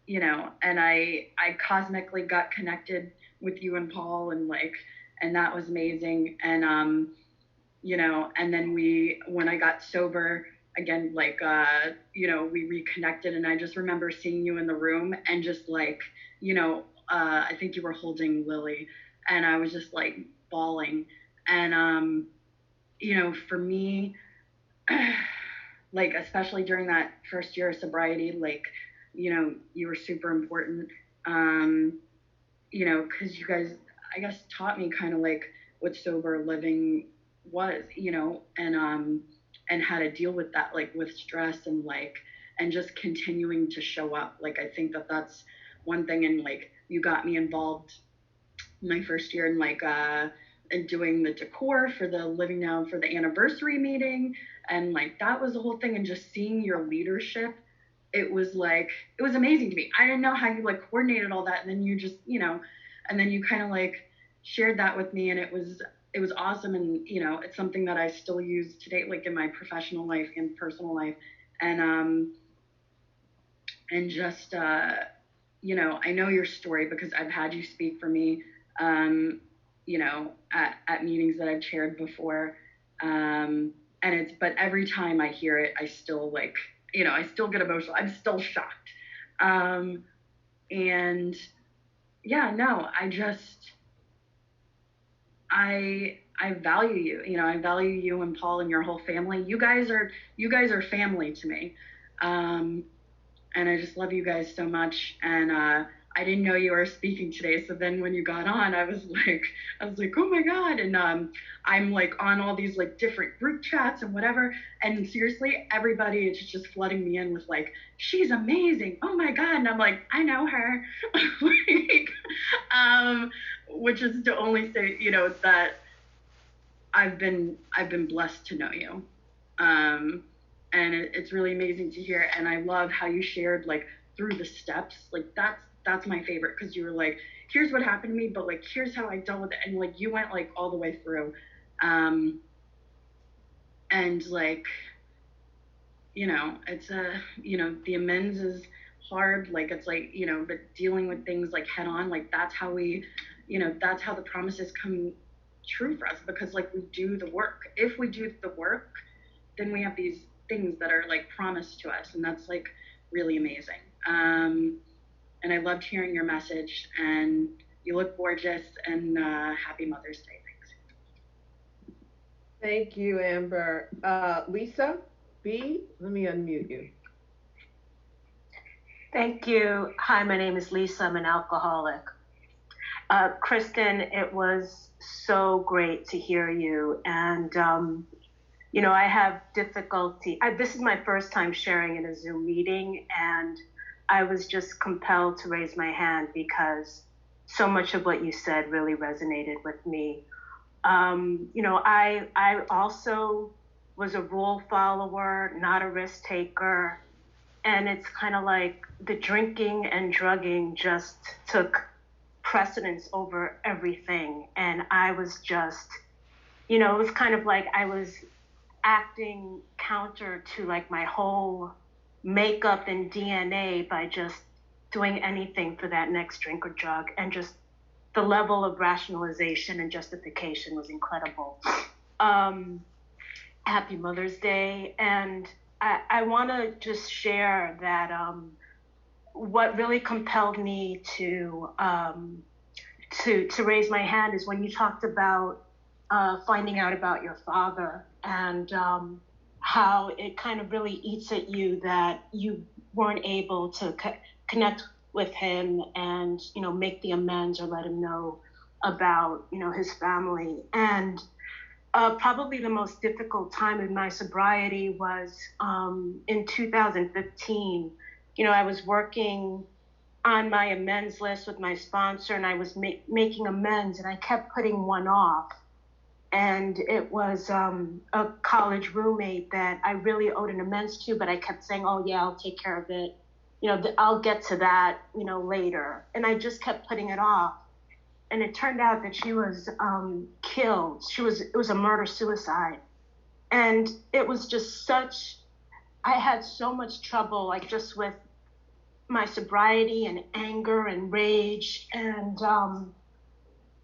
and I cosmically got connected with you and Paul, and, like, and that was amazing, and, and then when I got sober again, like, we reconnected, and I just remember seeing you in the room, and just like, I think you were holding Lily, and I was just like bawling. And, for me, like, especially during that first year of sobriety, like, you were super important, because you guys, I guess, taught me kind of like what sober living was, and how to deal with that, like with stress, and like, and just continuing to show up. Like, I think that that's one thing. And like, you got me involved my first year in like, and doing the decor for the Living Now for the anniversary meeting. And like, that was the whole thing. And just seeing your leadership, it was like, it was amazing to me. I didn't know how you like coordinated all that. And then you just, and then you kind of like shared that with me, and it was awesome. And it's something that I still use today, like in my professional life and personal life. And just I know your story because I've had you speak for me, at meetings that I've chaired before, and but every time I hear it, I still like, I still get emotional. I'm still shocked. And yeah, no, I value you. I value you and Paul and your whole family. You guys are family to me. and I just love you guys so much. And I didn't know you were speaking today, so then when you got on, I was like, oh my God. And I'm like on all these like different group chats and whatever, and seriously, everybody is just flooding me in with like, she's amazing, oh my God. And I'm like, I know her. Like, which is to only say, you know, that I've been blessed to know you. And it's really amazing to hear. And I love how you shared like through the steps. Like that's my favorite, because you were like, here's what happened to me, but like here's how I dealt with it. And like you went like all the way through. And like, you know, it's you know, the amends is hard. Like it's like, you know, but dealing with things like head on, like that's how we, you know, that's how the promises come true for us, because like we do the work. If we do the work, then we have these things that are like promised to us, and that's like really amazing. And I loved hearing your message, and you look gorgeous, and happy Mother's Day. Thanks. Thank you, Amber. Lisa B, let me unmute you. Thank you. Hi, my name is Lisa. I'm an alcoholic. Kristin, it was so great to hear you. And, you know, I have difficulty. This is my first time sharing in a Zoom meeting, and I was just compelled to raise my hand because so much of what you said really resonated with me. You know, I also was a rule follower, not a risk taker. And it's kind of like the drinking and drugging just took precedence over everything. And I was just, you know, it was kind of like I was acting counter to like my whole makeup and DNA by just doing anything for that next drink or drug. And just the level of rationalization and justification was incredible. Happy Mother's Day. And I want to just share that what really compelled me to raise my hand is when you talked about finding out about your father, and how it kind of really eats at you that you weren't able to connect with him and, you know, make the amends or let him know about, you know, his family. And probably the most difficult time in my sobriety was in 2015. You know, I was working on my amends list with my sponsor, and I was making amends, and I kept putting one off. And it was a college roommate that I really owed an amends to, but I kept saying, oh yeah, I'll take care of it. You know, I'll get to that, you know, later. And I just kept putting it off. And it turned out that she was killed. It was a murder-suicide. And it was just I had so much trouble, like just with my sobriety and anger and rage. And,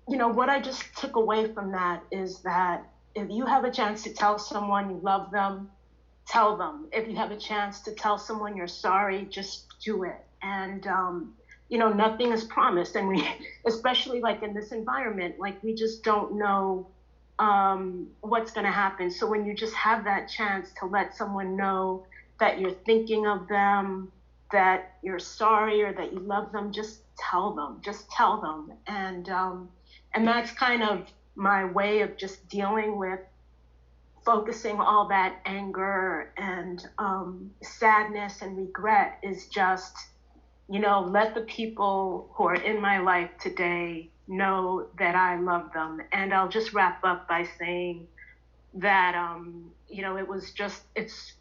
you know, what I just took away from that is that if you have a chance to tell someone you love them, tell them. If you have a chance to tell someone you're sorry, just do it. And, you know, nothing is promised. And we, especially like in this environment, like we just don't know what's going to happen. So when you just have that chance to let someone know that you're thinking of them, that you're sorry, or that you love them, just tell them. And that's kind of my way of just dealing with focusing all that anger and sadness and regret, is just, you know, let the people who are in my life today know that I love them. And I'll just wrap up by saying that, you know, it's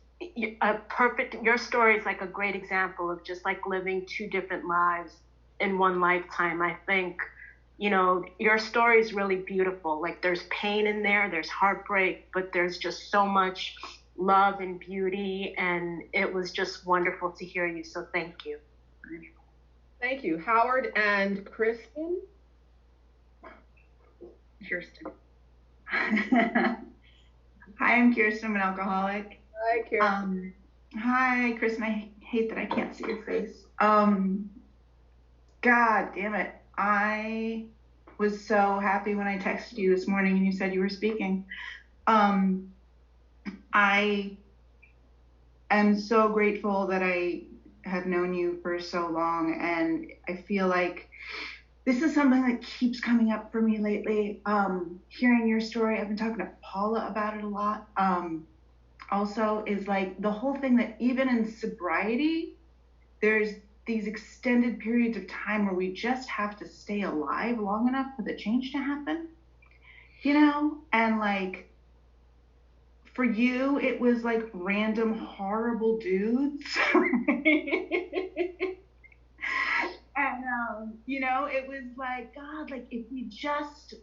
a perfect, your story is like a great example of just like living two different lives in one lifetime. I think, you know, your story is really beautiful. Like there's pain in there, there's heartbreak, but there's just so much love and beauty. And it was just wonderful to hear you. So thank you. Thank you. Howard and Kristin? Kirsten. Hi, I'm Kirsten. I'm an alcoholic. Hi, Kirsten. Hi, Kristin. I hate that I can't see your face. God damn it. I was so happy when I texted you this morning and you said you were speaking. I am so grateful that I have known you for so long, and I feel like this is something that keeps coming up for me lately. Hearing your story, I've been talking to Paula about it a lot. Also, is like the whole thing that even in sobriety, there's these extended periods of time where we just have to stay alive long enough for the change to happen, you know? And like, for you, it was like random horrible dudes. And, you know, it was like, God, like if we just,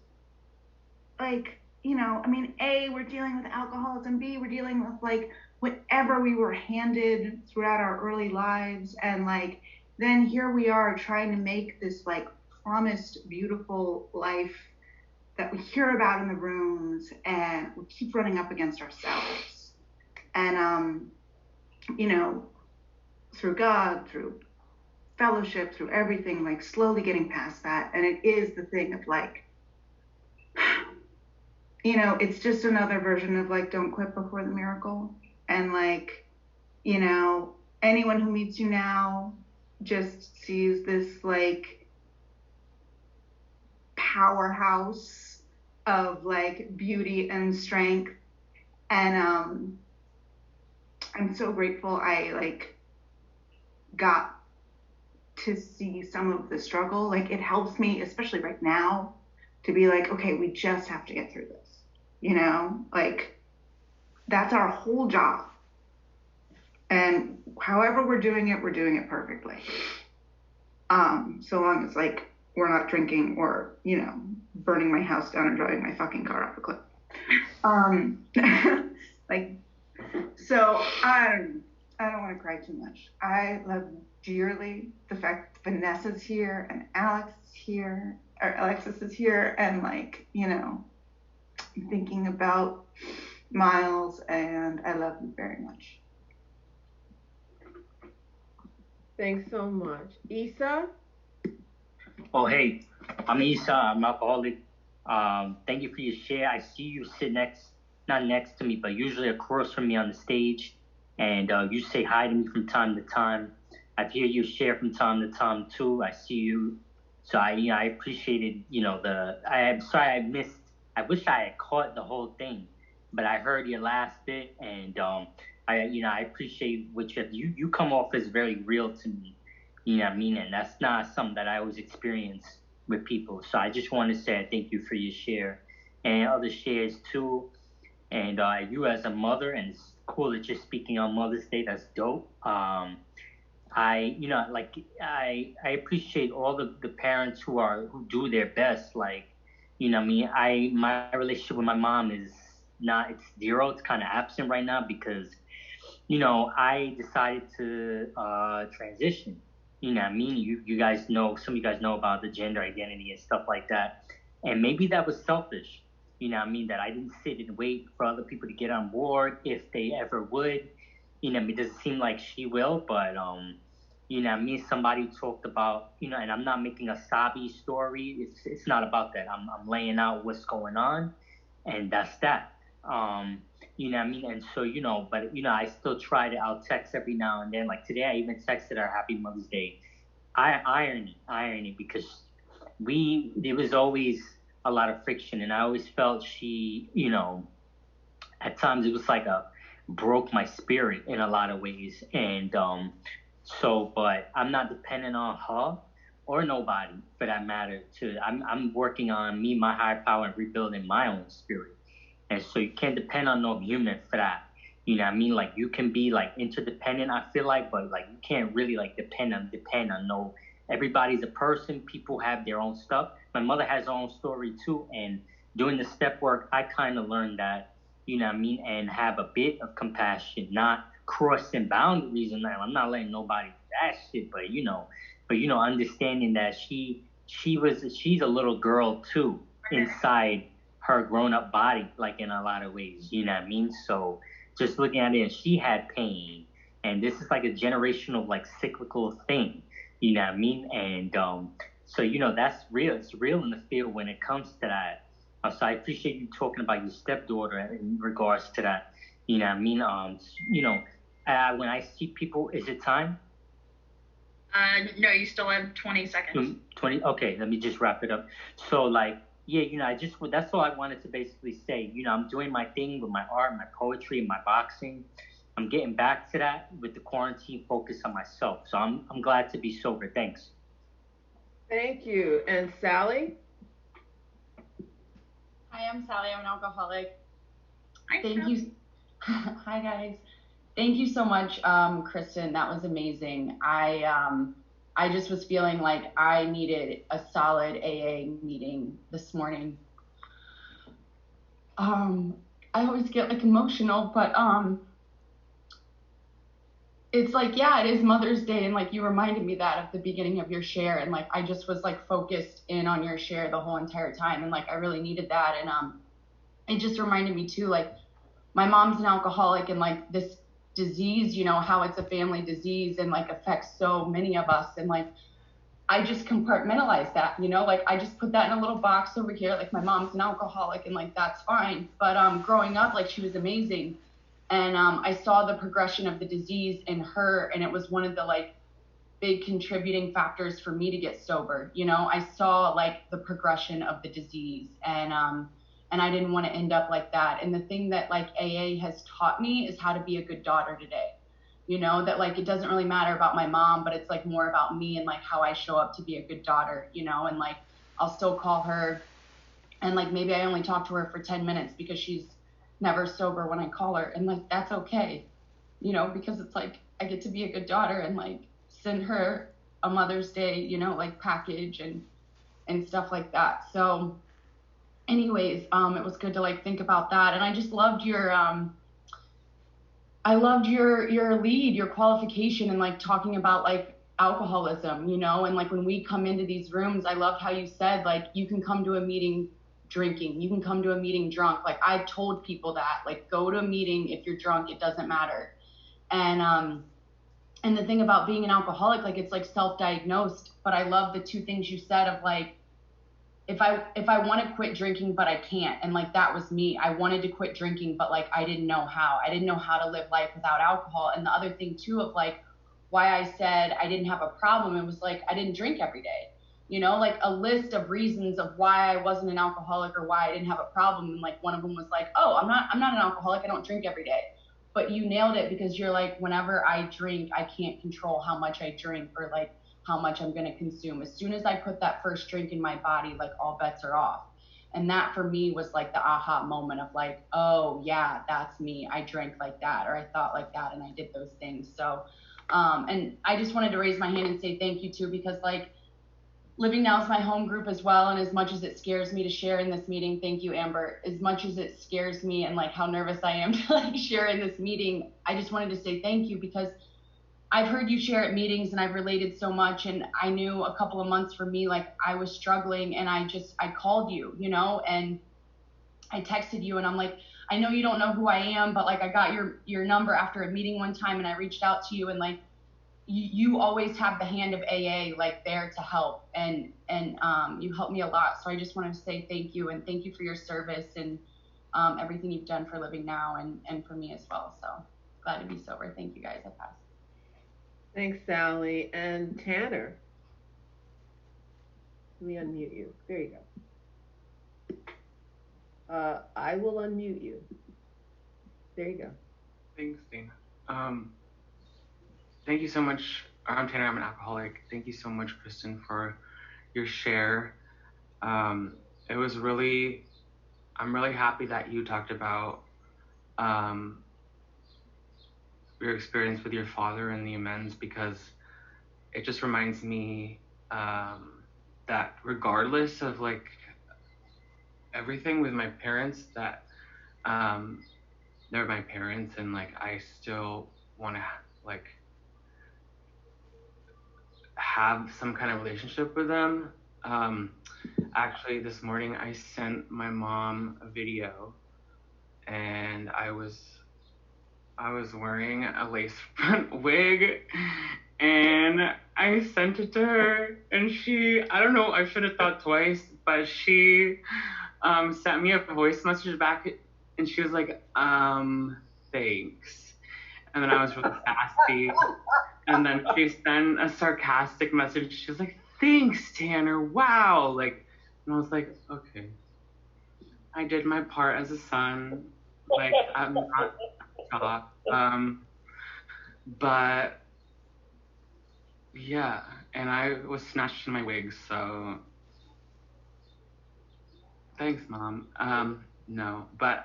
like, you know, I mean, A, we're dealing with alcoholism, B, we're dealing with like whatever we were handed throughout our early lives. And like, then here we are trying to make this like promised beautiful life that we hear about in the rooms, and we keep running up against ourselves. And, you know, through God, through fellowship, through everything, like slowly getting past that. And it is the thing of like, you know, it's just another version of like, don't quit before the miracle. And like, you know, anyone who meets you now just sees this like powerhouse of like beauty and strength. And I'm so grateful I like got to see some of the struggle. Like it helps me, especially right now, to be like, okay, we just have to get through this. You know, like that's our whole job. And however we're doing it perfectly. So long as like we're not drinking or, you know, burning my house down and driving my fucking car off a cliff. Like, so I don't want to cry too much. I love dearly the fact that Vanessa's here and Alexis is here, and like, you know, I'm thinking about Miles, and I love you very much. Thanks so much. Issa? Oh, hey, I'm Issa. I'm alcoholic. Thank you for your share. I see you sit not next to me, but usually across from me on the stage. And you say hi to me from time to time. I hear you share from time to time too. I see you. So I appreciated, you know, I'm sorry I missed. I wish I had caught the whole thing, but I heard your last bit, and I appreciate what you come off as very real to me. You know what I mean? And that's not something that I always experience with people. So I just want to say I thank you for your share and other shares too. And you as a mother, and it's cool that you're speaking on Mother's Day. That's dope. I appreciate all the parents who do their best. Like, you know what I mean? My relationship with my mom is not, it's zero. It's kind of absent right now because, you know, I decided to transition. You know what I mean? You guys know, some of you guys know about the gender identity and stuff like that. And maybe that was selfish. You know what I mean? That I didn't sit and wait for other people to get on board if they ever would. You know, it doesn't seem like she will, but you know what I mean? Somebody talked about, you know, and I'm not making a sobby story. It's not about that. I'm laying out what's going on, and that's that. You know what I mean? And so, you know, but, you know, I still try to, I'll text every now and then. Like today, I even texted her Happy Mother's Day. Irony, because there was always a lot of friction, and I always felt she, you know, at times it was like broke my spirit in a lot of ways. And but I'm not dependent on her or nobody for that matter. I'm working on me, my higher power, and rebuilding my own spirit. And so you can't depend on no human for that. You know what I mean? Like you can be like interdependent, I feel like, but like you can't really like depend on no. Everybody's a person. People have their own stuff. My mother has her own story too. And doing the step work, I kind of learned that, you know what I mean, and have a bit of compassion, not crossing boundaries. And I'm not letting nobody do that shit, but understanding that she's a little girl too inside her grown-up body, like in a lot of ways, you know what I mean? So just looking at it, and she had pain, and this is like a generational, like cyclical thing, you know what I mean? And so you know that's real. It's real in the field when it comes to that. So I appreciate you talking about your stepdaughter in regards to that. You know what I mean? You know, when I see people, is it time? No, you still have 20 seconds. 20. Okay, let me just wrap it up. So like, yeah, that's all I wanted to basically say. I'm doing my thing with my art, my poetry, and my boxing. I'm getting back to that with the quarantine focus on myself. So I'm glad to be sober. Thanks. Thank you. And Sally? Hi, I'm Sally. I'm an alcoholic. Hi, Thank you. Hi, guys. Thank you so much, Kristin. That was amazing. I just was feeling like I needed a solid AA meeting this morning. I always get like emotional, but it's like, yeah, it is Mother's Day, and like you reminded me that at the beginning of your share, and like I just was like focused in on your share the whole entire time, and like I really needed that, and it just reminded me too, like my mom's an alcoholic, and like this disease, how it's a family disease and like affects so many of us, and like I just compartmentalized that, like I just put that in a little box over here, like my mom's an alcoholic and like that's fine. But growing up, like she was amazing. And I saw the progression of the disease in her, and it was one of the like big contributing factors for me to get sober. I saw like the progression of the disease, and I didn't want to end up like that. And the thing that like AA has taught me is how to be a good daughter today. That like it doesn't really matter about my mom, but it's like more about me and like how I show up to be a good daughter, and like I'll still call her, and like maybe I only talk to her for 10 minutes because she's never sober when I call her, and like that's okay, because it's like I get to be a good daughter and like send her a Mother's Day, like package and stuff like that. So anyways, it was good to like think about that, and I just loved your lead, your qualification, and like talking about like alcoholism, and like when we come into these rooms, I loved how you said like you can come to a meeting drinking, you can come to a meeting drunk. Like I've told people that, like, go to a meeting if you're drunk, it doesn't matter. And the thing about being an alcoholic, like it's like self-diagnosed, but I love the two things you said of like, if I want to quit drinking, but I can't. And like, that was me. I wanted to quit drinking, but like, I didn't know how. I didn't know how to live life without alcohol. And the other thing too of like, why I said I didn't have a problem, it was like, I didn't drink every day, like a list of reasons of why I wasn't an alcoholic or why I didn't have a problem. And like, one of them was like, oh, I'm not an alcoholic. I don't drink every day. But you nailed it, because you're like, whenever I drink, I can't control how much I drink or like how much I'm going to consume. As soon as I put that first drink in my body, like all bets are off. And that for me was like the aha moment of like, oh yeah, that's me. I drank like that, or I thought like that, and I did those things. So, and I just wanted to raise my hand and say thank you too, because like Living Now is my home group as well. And as much as it scares me to share in this meeting, thank you, Amber. As much as it scares me and like how nervous I am to like share in this meeting, I just wanted to say thank you, because I've heard you share at meetings and I've related so much. And I knew a couple of months for me, like I was struggling, and I called you, and I texted you, and I'm like, I know you don't know who I am, but like I got your number after a meeting one time, and I reached out to you, and like you always have the hand of AA like there to help, and you helped me a lot. So I just wanted to say thank you, and thank you for your service and everything you've done for Living Now and for me as well. So glad to be sober. Thank you guys. I pass. Thanks, Sally. And Tanner. Let me unmute you. There you go. I will unmute you. There you go. Thanks, Dana. Thank you so much. I'm Tanner. I'm an alcoholic. Thank you so much, Kristin, for your share. It was really, I'm really happy that you talked about your experience with your father and the amends, because it just reminds me that regardless of like everything with my parents, that they're my parents, and like I still want to like have some kind of relationship with them. Actually, this morning I sent my mom a video, and I was wearing a lace front wig, and I sent it to her, and she, I don't know, I should have thought twice, but she sent me a voice message back, and she was like, thanks. And then I was really sassy. And then she sent a sarcastic message. She was like, thanks, Tanner. Wow. Like, and I was like, okay. I did my part as a son. Like, I'm not shocked. But yeah, and I was snatched in my wig, so thanks, Mom. No, but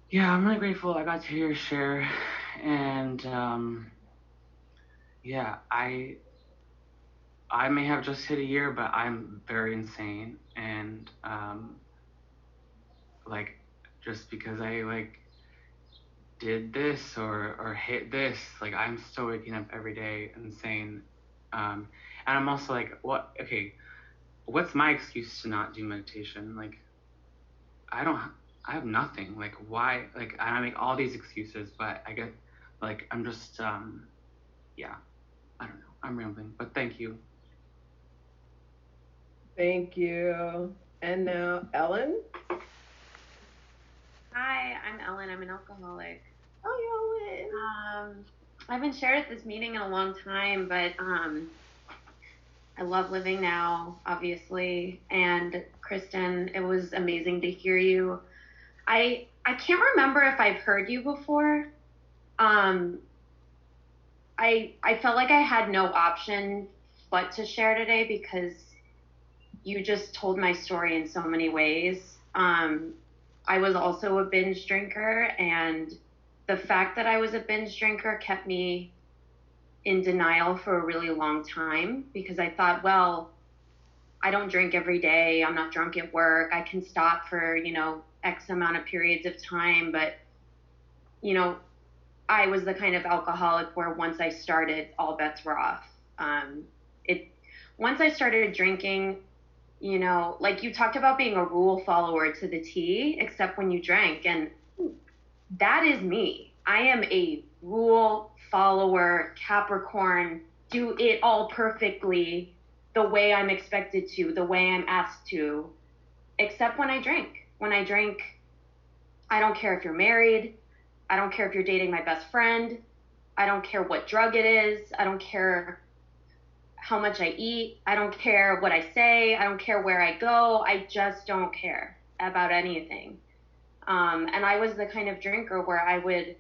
yeah, I'm really grateful I got to hear your share, and yeah, I may have just hit a year, but I'm very insane, and like, just because I like did this or hit this, like, I'm still waking up every day insane, and I'm also like, what's my excuse to not do meditation? Like, I have nothing. Like, why? Like, I make all these excuses, but I get, like, I'm just, yeah, I don't know. I'm rambling, but thank you. Thank you. And now, Ellen? Hi, I'm Ellen. I'm an alcoholic. Hi, Ellen. I haven't shared at this meeting in a long time, but I love living now, obviously. And Kristin, it was amazing to hear you. I can't remember if I've heard you before. I felt like I had no option but to share today because you just told my story in so many ways. I was also a binge drinker, and the fact that I was a binge drinker kept me in denial for a really long time because I thought, well, I don't drink every day. I'm not drunk at work. I can stop for, X amount of periods of time. But, I was the kind of alcoholic where once I started, all bets were off. Once I started drinking, like you talked about being a rule follower to the T, except when you drank. And that is me. I am a rule follower, Capricorn, do it all perfectly the way I'm expected to, the way I'm asked to, except when I drink. When I drink, I don't care if you're married. I don't care if you're dating my best friend. I don't care what drug it is. I don't care how much I eat. I don't care what I say. I don't care where I go. I just don't care about anything. And I was the kind of drinker where I would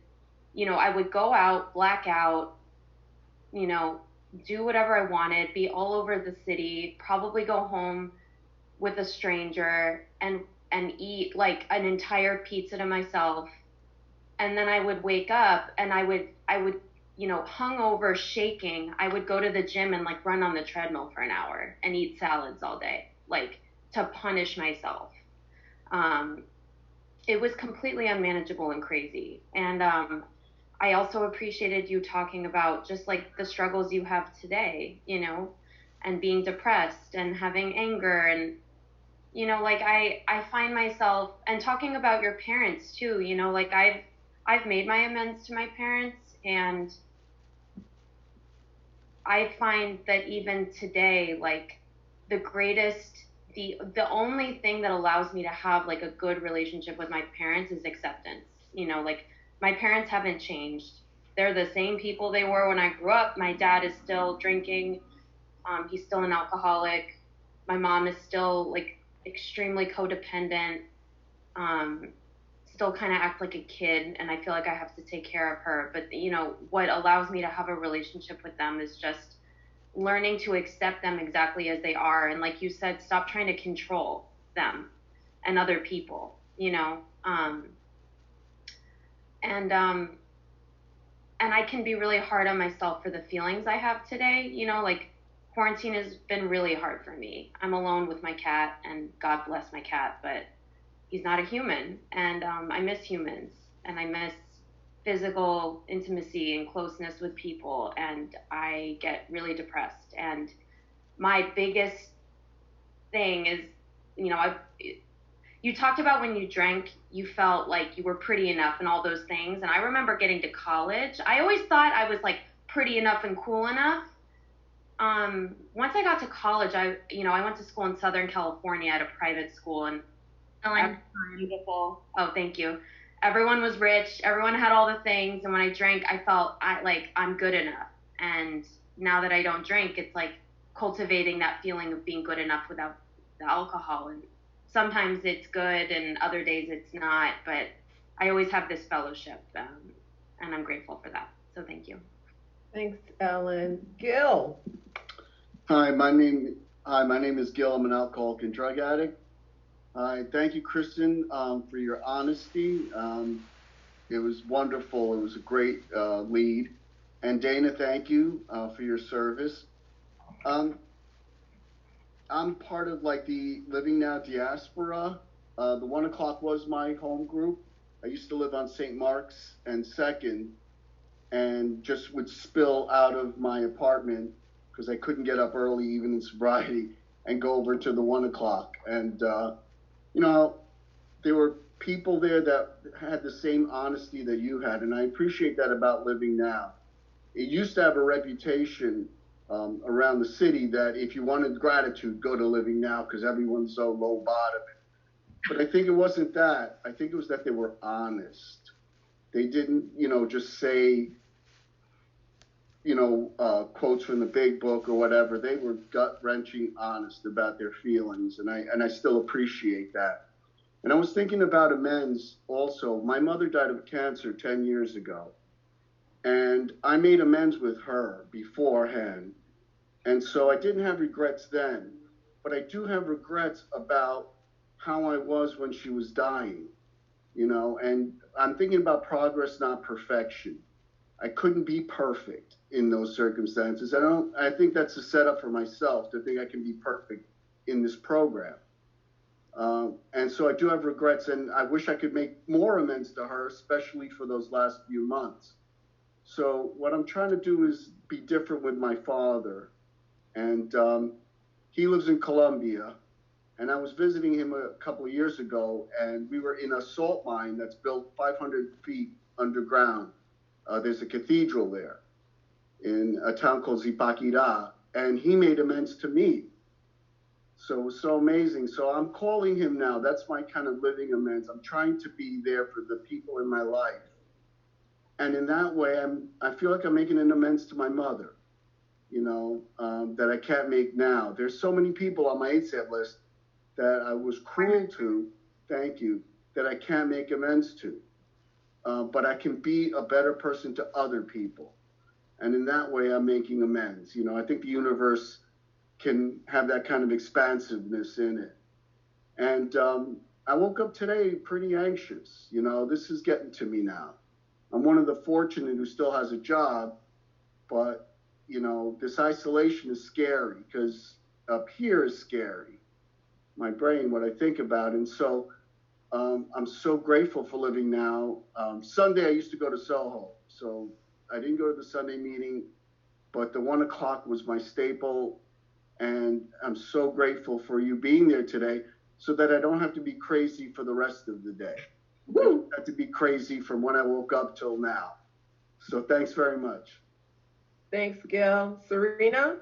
go out, black out, do whatever I wanted, be all over the city, probably go home with a stranger and eat like an entire pizza to myself. And then I would wake up and I would hungover, shaking, I would go to the gym and like run on the treadmill for an hour and eat salads all day, like to punish myself. It was completely unmanageable and crazy. And I also appreciated you talking about just like the struggles you have today, and being depressed and having anger and, like I find myself, and talking about your parents too, like I've made my amends to my parents, and I find that even today, like the only thing that allows me to have like a good relationship with my parents is acceptance. Like my parents haven't changed. They're the same people they were when I grew up. My dad is still drinking. He's still an alcoholic. My mom is still like extremely codependent. Still kind of act like a kid, and I feel like I have to take care of her. But what allows me to have a relationship with them is just learning to accept them exactly as they are, and like you said, stop trying to control them and other people. And I can be really hard on myself for the feelings I have today. Like quarantine has been really hard for me. I'm alone with my cat, and God bless my cat, but he's not a human, and I miss humans, and I miss physical intimacy and closeness with people, and I get really depressed. And my biggest thing is, you talked about when you drank, you felt like you were pretty enough and all those things. And I remember getting to college, I always thought I was like pretty enough and cool enough. Once I got to college, I went to school in Southern California at a private school, and beautiful. Oh, thank you. everyone was rich, everyone had all the things, and when I drank, I felt I'm good enough. And now that I don't drink, it's like cultivating that feeling of being good enough without the alcohol. And sometimes it's good, and other days it's not. But I always have this fellowship, and I'm grateful for that. So thank you. Thanks, Ellen. Gil. Hi, my name is Gil. I'm an alcoholic and drug addict. Thank you, Kristin, for your honesty. It was wonderful. It was a great lead. And Dana, thank you for your service. I'm part of like the Living Now diaspora. The 1 o'clock was my home group. I used to live on St. Mark's and 2nd, and just would spill out of my apartment because I couldn't get up early, even in sobriety, and go over to the 1 o'clock. And, you know, there were people there that had the same honesty that you had, and I appreciate that about Living Now. It used to have a reputation around the city that if you wanted gratitude, go to Living Now because everyone's so low bottom. But I think it wasn't that. I think it was that they were honest. They didn't, you know, just say, you know, quotes from the big book or whatever. They were gut-wrenching honest about their feelings, and I still appreciate that. And I was thinking about amends also. My mother died of cancer 10 years ago, and I made amends with her beforehand. And so I didn't have regrets then, but I do have regrets about how I was when she was dying, you know, and I'm thinking about progress, not perfection. I couldn't be perfect in those circumstances. I think that's a setup for myself to think I can be perfect in this program. And so I do have regrets, and I wish I could make more amends to her, especially for those last few months. So what I'm trying to do is be different with my father. And he lives in Colombia, and I was visiting him a couple of years ago, and we were in a salt mine that's built 500 feet underground. There's a cathedral there in a town called Zipaquirá, and he made amends to me. So it was so amazing. So I'm calling him now. That's my kind of living amends. I'm trying to be there for the people in my life. And in that way, I feel like I'm making an amends to my mother, you know, that I can't make now. There's so many people on my ASAP list that I was cruel to, thank you, that I can't make amends to. But I can be a better person to other people. And in that way, I'm making amends. You know, I think the universe can have that kind of expansiveness in it. And I woke up today pretty anxious. You know, this is getting to me now. I'm one of the fortunate who still has a job, but, you know, this isolation is scary because up here is scary. My brain, what I think about. And so I'm so grateful for Living Now. Sunday, I used to go to Soho. So I didn't go to the Sunday meeting, but the 1 o'clock was my staple. And I'm so grateful for you being there today so that I don't have to be crazy for the rest of the day. I don't have to be crazy from when I woke up till now. So thanks very much. Thanks, Gil. Serena?